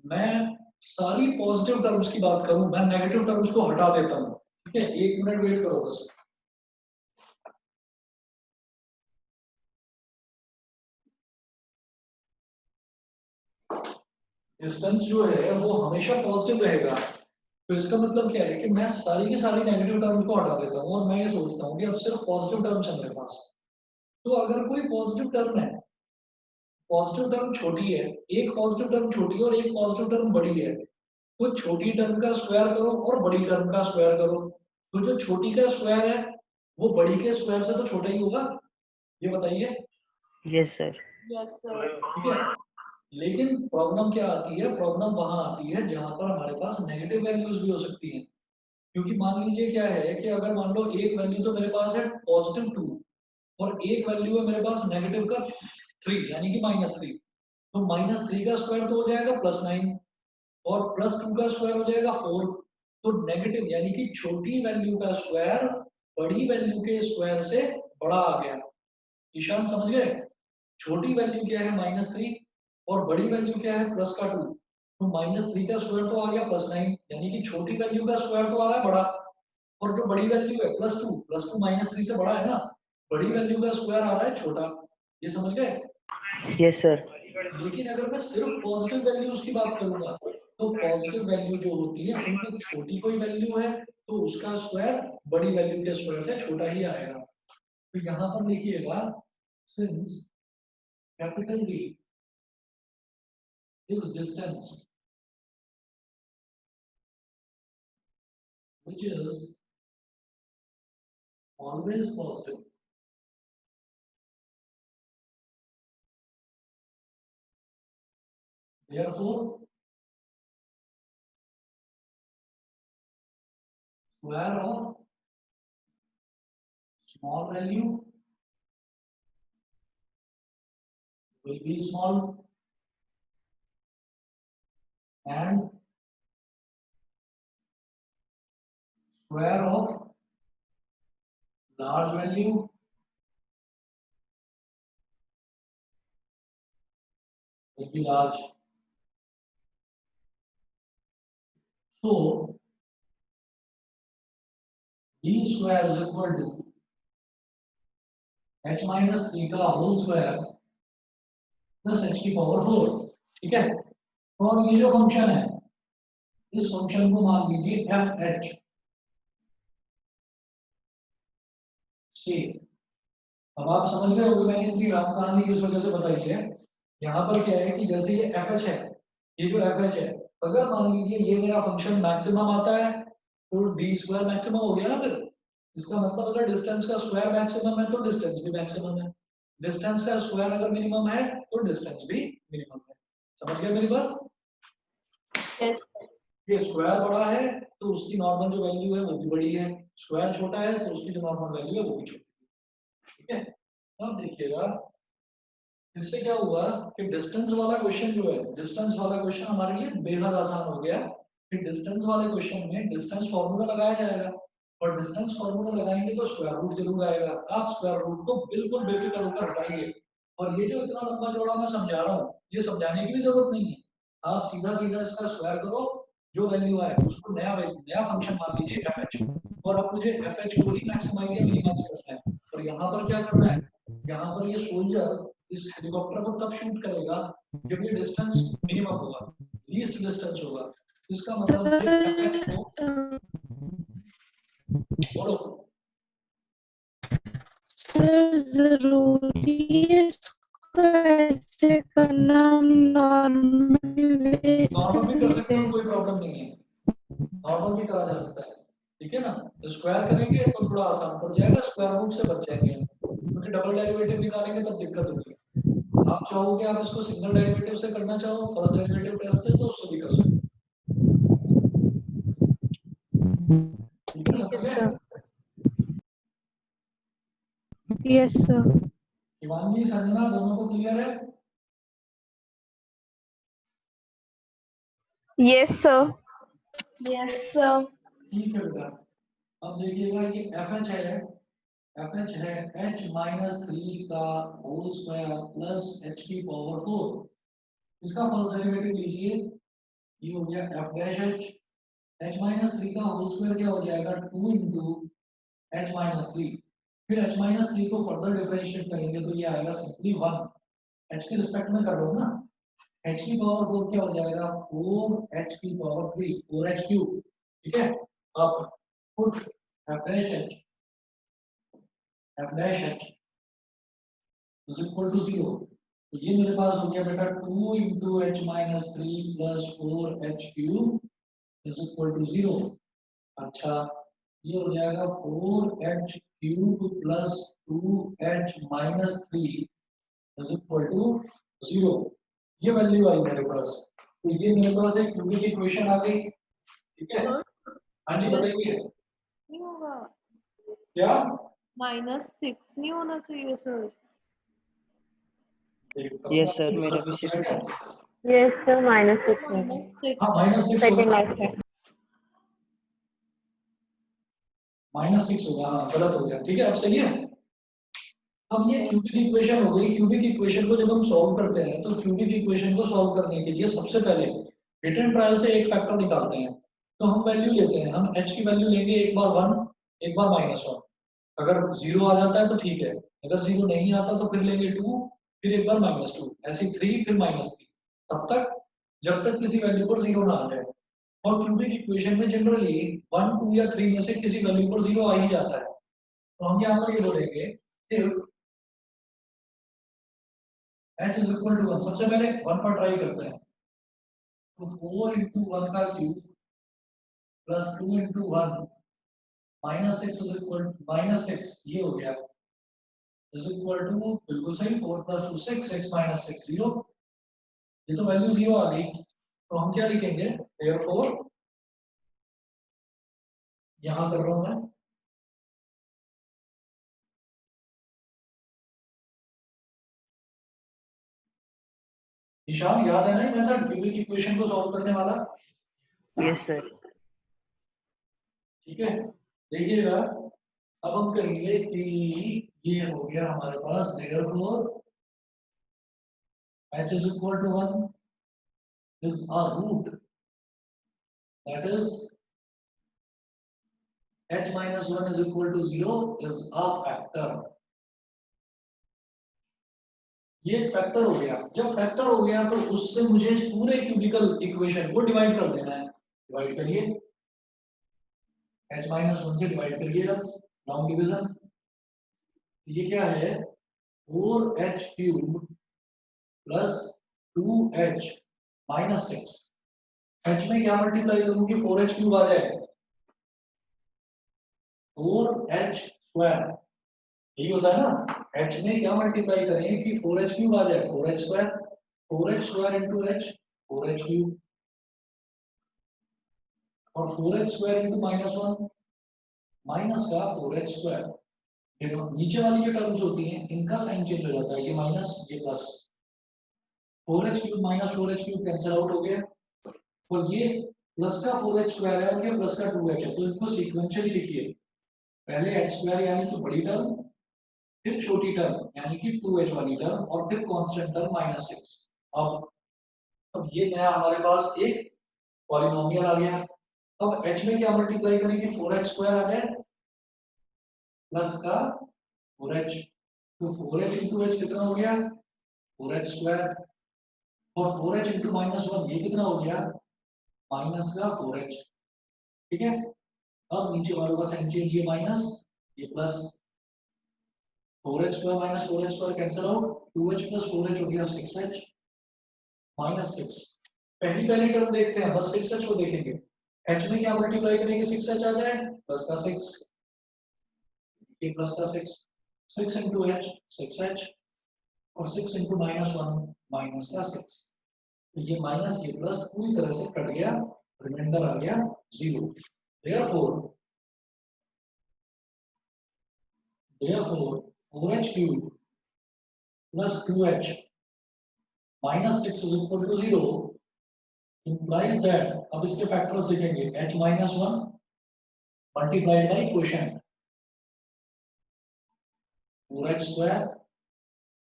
मैं सारी पॉजिटिव टर्म्स की बात करूं, मैं नेगेटिव टर्म्स को हटा देता हूं, ठीक है, 1 मिनट वेट करो बस। डिस्टेंस जो है वो हमेशा पॉजिटिव रहेगा, तो इसका मतलब क्या है कि मैं सारी की सारी नेगेटिव टर्म्स को हटा देता हूँ और मैं ये सोचता हूँ कि अब सिर्फ पॉजिटिव टर्म्स है मेरे पास। तो अगर कोई पॉजिटिव टर्म है, पॉजिटिव टर्म छोटी है, एक पॉजिटिव टर्म छोटी है और एक पॉजिटिव टर्म बड़ी है, तो छोटी टर्म का स्क्वायर करो और बड़ी टर्म का स्क्वायर करो, तो जो छोटी का स्क्वायर है वो बड़ी के स्क्वायर से तो छोटा ही होगा, ये बताइए। Yes sir. Yes sir. ठीक है, लेकिन प्रॉब्लम क्या आती है, प्रॉब्लम वहां आती है जहां पर हमारे पास नेगेटिव वैल्यूज भी हो सकती हैं। क्योंकि मान लीजिए क्या है कि अगर मान लो एक वैल्यू तो मेरे पास है +2 और एक वैल्यू है मेरे पास नेगेटिव का 3 यानी कि -3, तो -3 का स्क्वायर तो हो जाएगा +9 और +2 का स्क्वायर हो जाएगा 4। तो नेगेटिव यानी कि छोटी वैल्यू का स्क्वायर बड़ी वैल्यू के स्क्वायर से बड़ा आ गया। ईशान समझ गए, छोटी वैल्यू क्या है -3 और बड़ी वैल्यू क्या है +2, तो -3 का स्क्वायर तो आ गया +9 यानी कि छोटी वैल्यू का स्क्वायर तो आ रहा है बड़ा, और जो बड़ी वैल्यू है +2 -3 से बड़ा है ना, बड़ी वैल्यू का स्क्वायर आ रहा है छोटा, ये समझ गए। Yes sir. लेकिन अगर मैं सिर्फ पॉजिटिव वैल्यूज की बात करूंगा तो पॉजिटिव वैल्यू जो होती है उनमें छोटी कोई वैल्यू है तो उसका स्क्वायर बड़ी वैल्यू के स्क्वायर से छोटा ही आएगा। तो यहाँ पर लिखिएगा since capital D is distance which is always positive, therefore square of small value will be small and square of large value will be large. So D square is equal to h minus 3 का होल स्क्वायर प्लस h की पावर 4, ठीक है। और ये जो फंक्शन है इस फंक्शन को मान लीजिए एफ एच से। अब आप समझ रहे होंगे मैंने इतनी राम कहानी किस वजह से बताई है। यहाँ पर क्या है कि जैसे ये एफ एच है, ये जो एफ एच है, अगर मान लीजिए ये मेरा फंक्शन मैक्सिमम आता है तो डी स्क्वायर मैक्सिमम हो गया ना, फिर इसका मतलब अगर डिस्टेंस का स्क्वायर मैक्सिमम है तो डिस्टेंस भी मैक्सिमम है, डिस्टेंस का स्क्वायर अगर मिनिमम है तो डिस्टेंस भी मिनिमम है। समझ गए मेरी बात। यस ये स्क्वायर बड़ा है तो उसकी नॉर्मल जो वैल्यू है वो भी बड़ी है, स्क्वायर छोटा है तो उसकी जो नॉर्मल वैल्यू है वो भी छोटी है, ठीक है। अब देखिएगा इससे क्या हुआ कि डिस्टेंस वाला क्वेश्चन जो है, डिस्टेंस वाला क्वेश्चन हमारे लिए बेहद आसान हो गया। कि डिस्टेंस वाले क्वेश्चन में डिस्टेंस फॉर्मूला लगाया जाएगा और डिस्टेंस फॉर्मूला लगाएंगे तो स्क्वायर रूट जरूर आएगा। आप स्क्वायर रूट को बिल्कुल बेफिक्र होकर हटाइए, और ये जो इतना लंबा चौड़ा मैं समझा रहा हूँ ये समझाने की भी जरूरत नहीं है, आप सीधा सीधा इसका स्क्वायर करो, जो वैल्यू आए उसको नया फंक्शन मान लीजिए एफ एच, और अब मुझे एफ एच को ही मैक्सिमाइज या मिनिमाइज करना है। और यहाँ पर क्या करना है, यहाँ पर ये सोल्जर इस हेलीकॉप्टर को तब शूट करेगा जब ये डिस्टेंस मिनिमम होगा, लीस्ट डिस्टेंस होगा। इसका मतलब मुझे एफएच को बोलो। सर जरूरी है इसको ऐसे करना, नॉर्मल वे नॉर्मल भी कर सकते से। हो, कोई प्रॉब्लम नहीं है। नॉर्मल भी करा जा सकता है, ठीक है ना। तो स्क्वायर करेंगे तो थोड़ा आसान पड़ जाएगा, स्क्वायर रूट से बच जाएंगे, क्योंकि डबल डेरिवेटिव निकालेंगे तब दिक्कत होगी। आप चाहोगे आप इसको सिंगल डेरिवेटिव से करना चाहो फर्स्ट डेरिवेटिव टेस्ट से, तो उससे भी कर सकते हो। ठीक है, ठीक है समझ गए? Sir. Yes sir. Shivangi Sanjana दोनों को क्लियर है? Yes sir. Yes sir. ठीक है बेटा, अब देखिएगा ये FH है, FH है h-3 का होल स्क्वायर प्लस h की पावर 4। इसका फर्स्ट डेरिवेटिव लीजिए, ये हो गया f डैश h-3 का होल स्क्वायर क्या हो जाएगा 2 इंटू h-3, फिर h-3 को फर्दर डिफरेंशिएट करेंगे तो ये आएगा सिंपली 1, h के रिस्पेक्ट में कर रहा हूँ ना, h की पावर 4 क्या हो जाएगा 4h की पावर 3, 4h क्यूब, ठीक है। अब put f dash h is equal to 0, तो ये मेरे पास हो गया बेटा 2 into h-3 plus 4h cube is equal to 0। अच्छा, ये हो जाएगा 4h cube plus 2h-3 is equal to 0। ये वैल्यू आई मेरे पास, तो ये मेरे पास एक क्यूबिक इक्वेशन आ गई, ठीक है। हाँ जी बताइए नहीं होगा, क्या -6 नहीं होना चाहिए सर। यस सर, मेरा भी 6 है। यस सर, -6 हाँ -6 सेकंड होगा, लाइफ है। -6 होगा, हाँ गलत हो गया, ठीक है अब सही है। अब ये क्यूबिक इक्वेशन हो गई। क्यूबिक इक्वेशन को जब हम सॉल्व करते हैं तो क्यूबिक इक्वेशन को सॉल्व करने के लिए सबसे पहले रिटर्न ट्रायल से एक फैक्टर निकालते हैं। तो हम वैल्यू लेते हैं, हम h की वैल्यू लेंगे एक बार 1, एक बार -1। अगर 0 आ जाता है तो ठीक है, अगर 0 नहीं आता तो फिर लेंगे 2, फिर एक बार -2, ऐसे 3, फिर -3, तब तक जब तक किसी वैल्यू पर 0 ना आ जाए। और क्यूबिक इक्वेशन में जनरली 1, 2 या 3 में से किसी वैल्यू पर 0 आ ही जाता है। तो हम यहाँ पर ये बोलेंगे if h is equal to 1, सबसे पहले 1 पर ट्राई करते हैं, तो 4 इंटू 1 का cube plus 2 into 1 -6 is equal -6, ये हो गया इज इक्वल टू, बिल्कुल सही, 4 प्लस 2 6, 6 - 6 0। ये तो वैल्यू 0 आ गई, तो हम क्या लिखेंगे, therefore यहाँ कर रहा हूँ मैं, ईशान याद है ना ये मेथड क्यूबिक इक्वेशन को सॉल्व करने वाला? Yes sir. ठीक है, देखिएगा अब हम करेंगे कि ये हो गया हमारे पास therefore h is equal to 1 is a root, that is h minus 1 is equal to 0 is a factor। ये एक फैक्टर हो गया। जब फैक्टर हो गया तो उससे मुझे इस पूरे क्यूबिकल इक्वेशन को डिवाइड कर देना है। डिवाइड करिए, h minus 1 से डिवाइड करिएगा, लॉन्ग डिवीजन। ये क्या है 4h cube plus 2h minus 6। h में क्या मल्टीप्लाई करूं कि 4h क्यूब आ जाए, 4h स्क्वायर, यही होता है ना। h में क्या मल्टीप्लाई करें कि 4h क्यूब आ जाए, 4h square, 4h square into h 4h cube, और 4h स्क्वायर इंटू -1 माइनस का 4h स्क्वायर। नीचे वाली जो टर्म्स होती हैं इनका साइन चेंज हो जाता है, ये माइनस ये plus, 4h cube minus 4h cube cancel out हो गया, और ये प्लस का 4h स्क्वायर है और ये प्लस का 2h है, तो इनको सीक्वेंशियली लिखिए, पहले h स्क्वायर यानी कि बड़ी टर्म, फिर छोटी टर्म यानी कि 2h वाली टर्म, और फिर कांस्टेंट टर्म -6। अब ये नया हमारे पास एक पॉलिनोमियल आ गया। अब h में क्या मल्टीप्लाई करेंगे, 4h स्क्वायर आ जाए प्लस का 4h, तो 4h इंटू h कितना हो गया 4h स्क्वायर, और 4h इंटू -1 ये कितना हो गया माइनस का 4h, ठीक है। अब नीचे वालों का साइन चेंज, ये माइनस ये plus, 4h square minus 4h square cancel out, 2h plus 4h हो गया 6h -6। पहली टर्म देखते हैं, बस 6h को देखेंगे, h में क्या मल्टीप्लाई करेंगे 6h आ जाए प्लस का 6 ये प्लस का 6 6 into h 6h और 6 into -1 माइनस का 6 तो ये माइनस ये प्लस पूरी तरह से कट गया रिमाइंडर आ गया 0 therefore 4h cube plus 2h minus 6 is equal to 0 implies that अब इसके फैक्टर्स लिखेंगे h minus 1 multiplied by quotient 4h square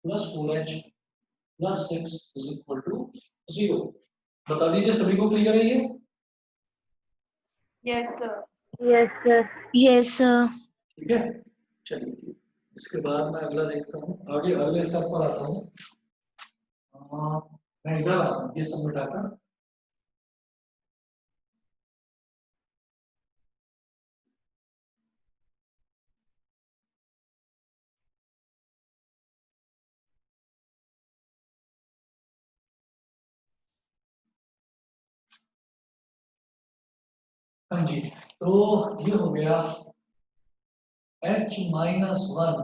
plus 4h plus 6 is equal to 0 बता दीजिए सभी को क्लियर है ये yes sir yes sir. Yes, sir. ठीक है चलिए इसके बाद मैं अगला देखता हूँ आगे अगले स्टेप पर आता हूँ मैं इधर आता हूँ ये सब मिटाकर हाँ जी तो ये हो गया h minus 1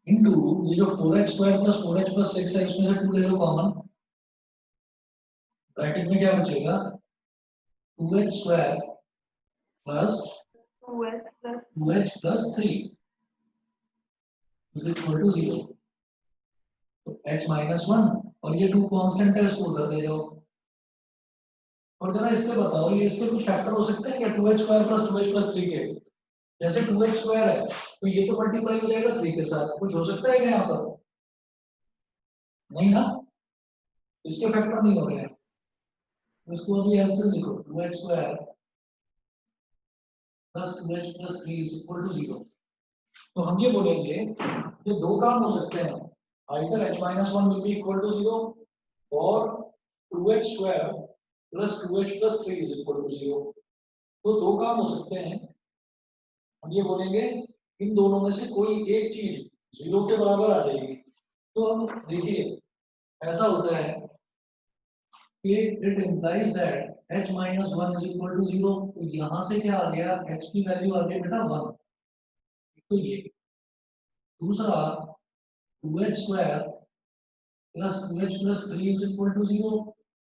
इंटू ये जो 4h square plus 4h plus 6 है इसमें से 2 ले लो कॉमन ब्रैकेट में क्या बचेगा 2h square plus 2h plus 3 is equal to 0 तो h minus 1 और ये 2 कांस्टेंट है इसको उधर ले जाओ और जरा इससे बताओ ये इसके कुछ फैक्टर हो सकते हैं क्या 2h square plus 2h plus 3 के जैसे 2h स्क्वायर है तो ये तो मल्टीप्लाई हो जाएगा 3 के साथ कुछ हो सकता है क्या यहाँ पर नहीं ना इसके फैक्टर नहीं हो रहे हैं इसको अभी ऐसे लिखो 2h square plus 2h plus 3 is equal to 0 तो हम ये बोलेंगे ये दो काम हो सकते हैं either h minus 1 will be equal to 0 or 2h square plus 2h plus 3 is equal to 0 तो दो काम हो सकते हैं हम ये बोलेंगे इन दोनों में से कोई एक चीज 0 के बराबर आ जाएगी तो अब देखिए ऐसा होता है कि it implies that h minus 1 is equal to 0 तो यहाँ से क्या आ गया h की वैल्यू आ गई बेटा 1 तो ये दूसरा 2h square plus 2h plus 3 is equal to 0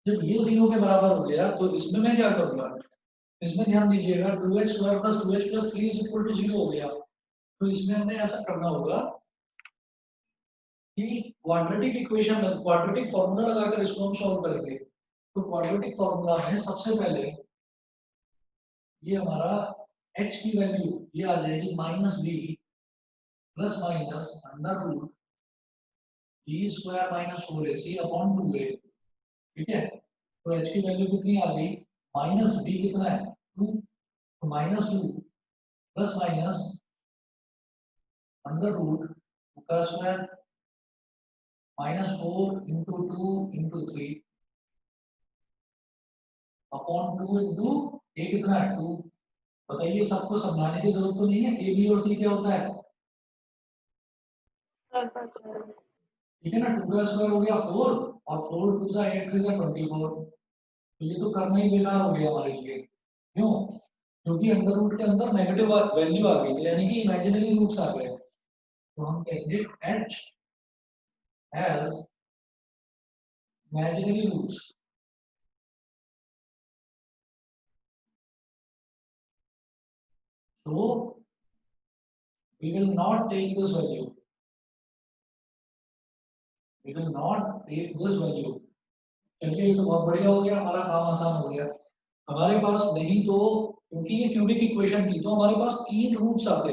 जब ये 0 के बराबर हो गया तो इसमें मैं क्या करूंगा इसमें ध्यान दीजिएगा 2h square plus 2h plus 3 is equal to 0 हो गया तो इसमें हमें ऐसा करना होगा कि क्वाड्रेटिक इक्वेशन क्वाड्रेटिक फॉर्मूला लगाकर इसको हम सॉल्व करेंगे तो क्वाड्रेटिक फॉर्मूला में सबसे पहले ये हमारा h की वैल्यू ये आ जाएगी -b plus minus under root b square minus 4ac upon 2a ठीक है तो h की वैल्यू कितनी आ गई -b कितना है 2 तो -2 प्लस माइनस अंडर रूट का square -4 into 2 into 3 upon 2 into a कितना है 2 बताइए सबको समझाने की जरूरत तो नहीं है a b और c क्या होता है ठीक है ना 2 का स्क्वायर हो गया 4 और 4 2 सा 8 3 सा 24 तो ये तो करना ही बेकार हो गया हमारे लिए क्यों क्योंकि अंडर रूट के अंदर नेगेटिव वैल्यू आ गई यानी कि इमेजिनरी रूट्स आ गए तो हम कहेंगे h has imaginary roots so we will not take this value we will not take this value चलिए ये तो बहुत बढ़िया हो गया हमारा काम आसान हो गया हमारे पास नहीं तो क्योंकि ये क्यूबिक इक्वेशन थी तो हमारे पास 3 रूट्स आते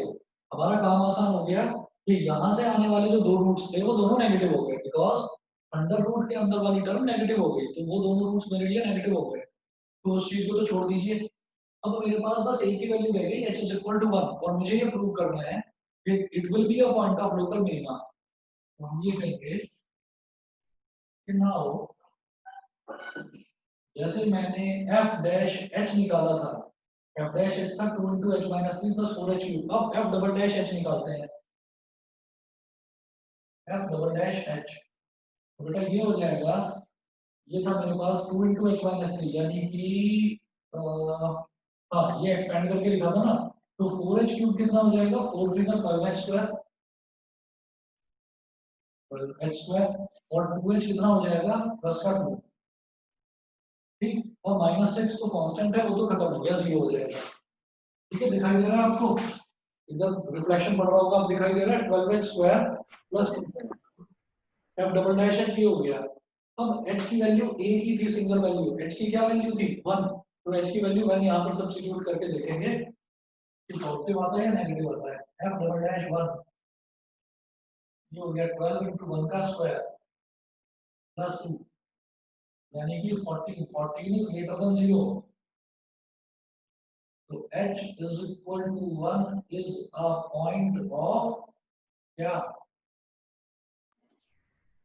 हमारा काम आसान हो गया कि यहाँ से आने वाले जो 2 रूट्स थे वो दोनों नेगेटिव हो गए बिकॉज अंडर रूट के अंदर वाली टर्म नेगेटिव हो गई तो वो दोनों रूट्स मेरे लिए नेगेटिव हो गए तो उस चीज को तो छोड़ दीजिए अब मेरे पास बस एक ही वैल्यू रह गई h is equal to 1 और मुझे ये प्रूव करना है कि it will be a point of local minima तो हम ये कहेंगे कि नाउ जैसे मैंने f डैश h निकाला था f डैश h था 2 into h minus 3 plus 4h cube अब f डबल डैश h निकालते हैं f डबल डैश h तो बेटा ये हो जाएगा ये था मेरे पास 2 into h minus 3 यानी कि हाँ ये एक्सपेंड करके लिखा था ना, तो 4h क्यूब कितना हो जाएगा, 4 3 5h स्क्वायर, 12h स्क्वायर, और 2h कितना हो जाएगा, प्लस का 2, ठीक, और -6 तो कांस्टेंट है, वो तो खत्म हो गया, 0 हो जाएगा। ठीक है, दिखाई दे रहा है आपको, इधर रिफ्लेक्शन बढ़ रहा होगा, आप दिखाई दे रहा है, 12h square plus f double dash h, ये हो गया। अब h की वैल्यू a की थी, सिंगल वैल्यू, h की क्या वैल्यू थी 1, तो h की वैल्यू 1 यहाँ पर सब्स्टिट्यूट करके देखेंगे कि पॉजिटिव आता है या नेगेटिव आता है, f डबल डैश 1, ये हो गया 12 × 1 का स्क्वायर प्लस 2, यानी कि 14 इज ग्रेटर देन 0, तो h is equal to 1 is a point of क्या,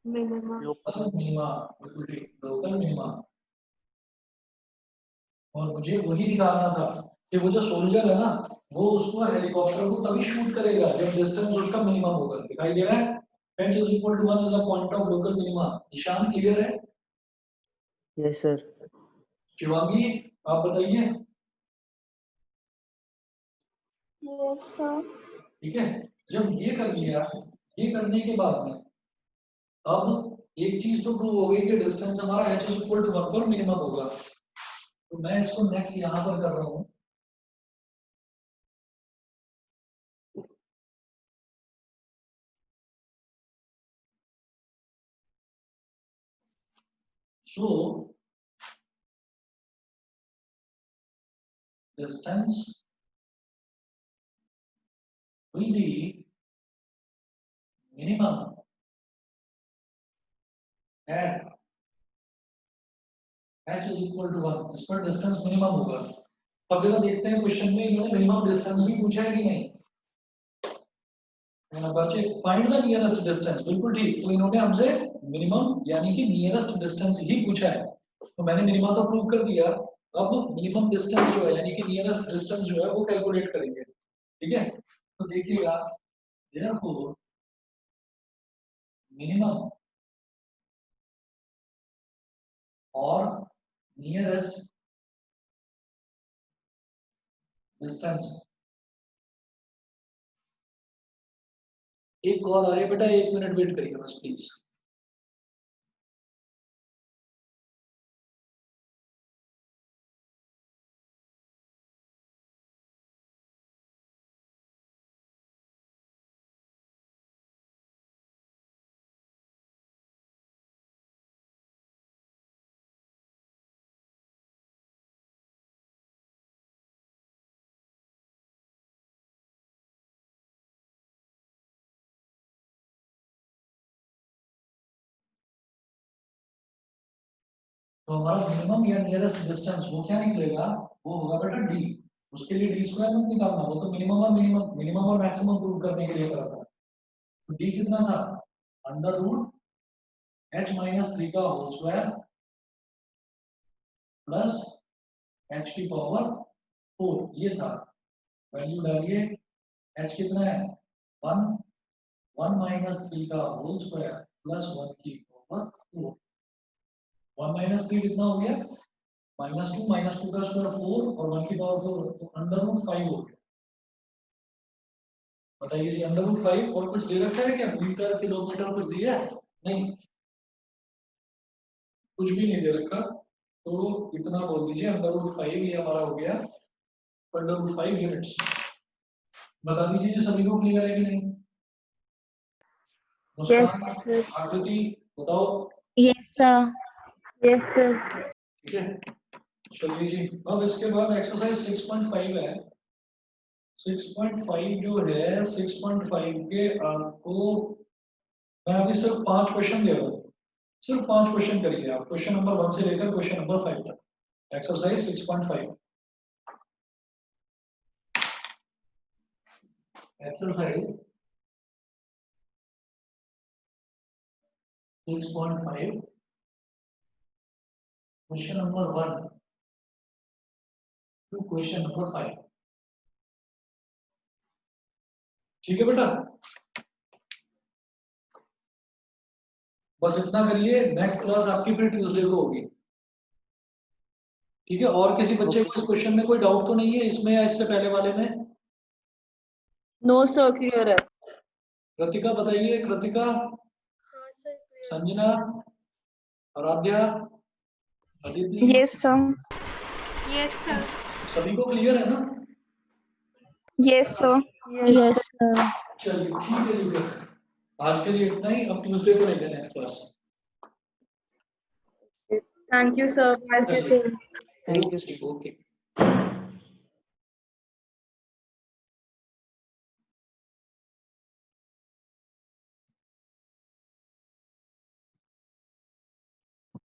minimum. Local minima, local minima. और मुझे वही दिखाना था कि वो जो सोल्जर है ना, वो उसको हेलीकॉप्टर को तभी शूट करेगा जब डिस्टेंस उसका मिनिमम होगा। दिखाई दे रहा है, h is equal to 1 is a point of local minima. निशान क्लियर है? Yes sir. शिवांगी आप बताइए। Yes, sir. ठीक है, जब ये कर लिया, ये करने के बाद में अब एक चीज तो प्रूव हो गई कि डिस्टेंस हमारा h इज इक्वल टू 1 पर मिनिमम होगा, तो मैं इसको नेक्स्ट यहां पर कर रहा हूं। So distance will be minimum at h is equal to 1, इस पर डिस्टेंस मिनिमम होगा। अब जरा देखते हैं क्वेश्चन में इन्होंने मिनिमम डिस्टेंस भी पूछा है कि नहीं। बच्चे फाइंड द नियरेस्ट डिस्टेंस, बिल्कुल ठीक, तो इन्होंने हमसे मिनिमम यानी कि नियरेस्ट डिस्टेंस ही पूछा है, तो मैंने मिनिमम तो प्रूव कर दिया। अब मिनिमम डिस्टेंस जो है यानी कि नियरेस्ट डिस्टेंस जो है वो कैलकुलेट करेंगे। ठीक है, तो देखिएगा, therefore minimum or nearest distance। एक कॉल आ रही है बेटा, 1 मिनट वेट करिए बस प्लीज। तो हमारा मिनिमम या नियरेस्ट डिस्टेंस वो क्या निकलेगा, वो होगा बेटा d। उसके लिए d स्क्वायर मत निकालना, वो तो मिनिमम और मैक्सिमम प्रूव करने के लिए करा था। तो d कितना था, अंडर रूट h माइनस 3 का होल स्क्वायर प्लस h की पावर 4, ये था। वैल्यू डालिए, h कितना है 1, 1 माइनस 3 का होल स्क्वायर प्लस 1 की पावर 4, 1 माइनस 3 कितना हो गया, -2 -2 का स्क्वायर 4 और 1 की पावर 4, तो अंडर रूट 5 हो गया। बताइए जी, अंडर रूट 5 और कुछ दे रखा है क्या, मीटर किलोमीटर कुछ दिया है? नहीं, कुछ भी नहीं दे रखा, तो इतना बोल दीजिए अंडर रूट 5, ये हमारा हो गया अंडर रूट 5 यूनिट्स। बता दीजिए सभी को क्लियर है कि नहीं। मुस्कान, आकृति बताओ। Yes, sir. Yes sir. ठीक है, चलिए जी, अब इसके बाद एक्सरसाइज 6.5 है। 6.5 जो है, 6.5 के आपको मैं अभी सिर्फ 5 क्वेश्चन दे रहा हूँ, सिर्फ 5 क्वेश्चन करिए आप, क्वेश्चन नंबर 1 से लेकर क्वेश्चन नंबर 5 तक, exercise 6.5। Exercise 6.5 question number 1 to question number 5। ठीक है बेटा, बस इतना करिए, नेक्स्ट क्लास आपकी फिर ट्यूसडे को होगी। ठीक है, और किसी बच्चे को इस क्वेश्चन में कोई डाउट तो नहीं है इसमें या इससे पहले वाले में? नो सर, क्लियर है। कृतिका बताइए, Kritika, Sanjana, Aaradhya, Aditi, yes sir. Yes sir. सभी को क्लियर है ना? Yes sir. Yes sir. चलिए ठीक है जी, फिर आज के लिए इतना ही, अब ट्यूसडे को लेते हैं next class. Thank you sir. Bye sir. चलिए, थैंक यू। Okay okay.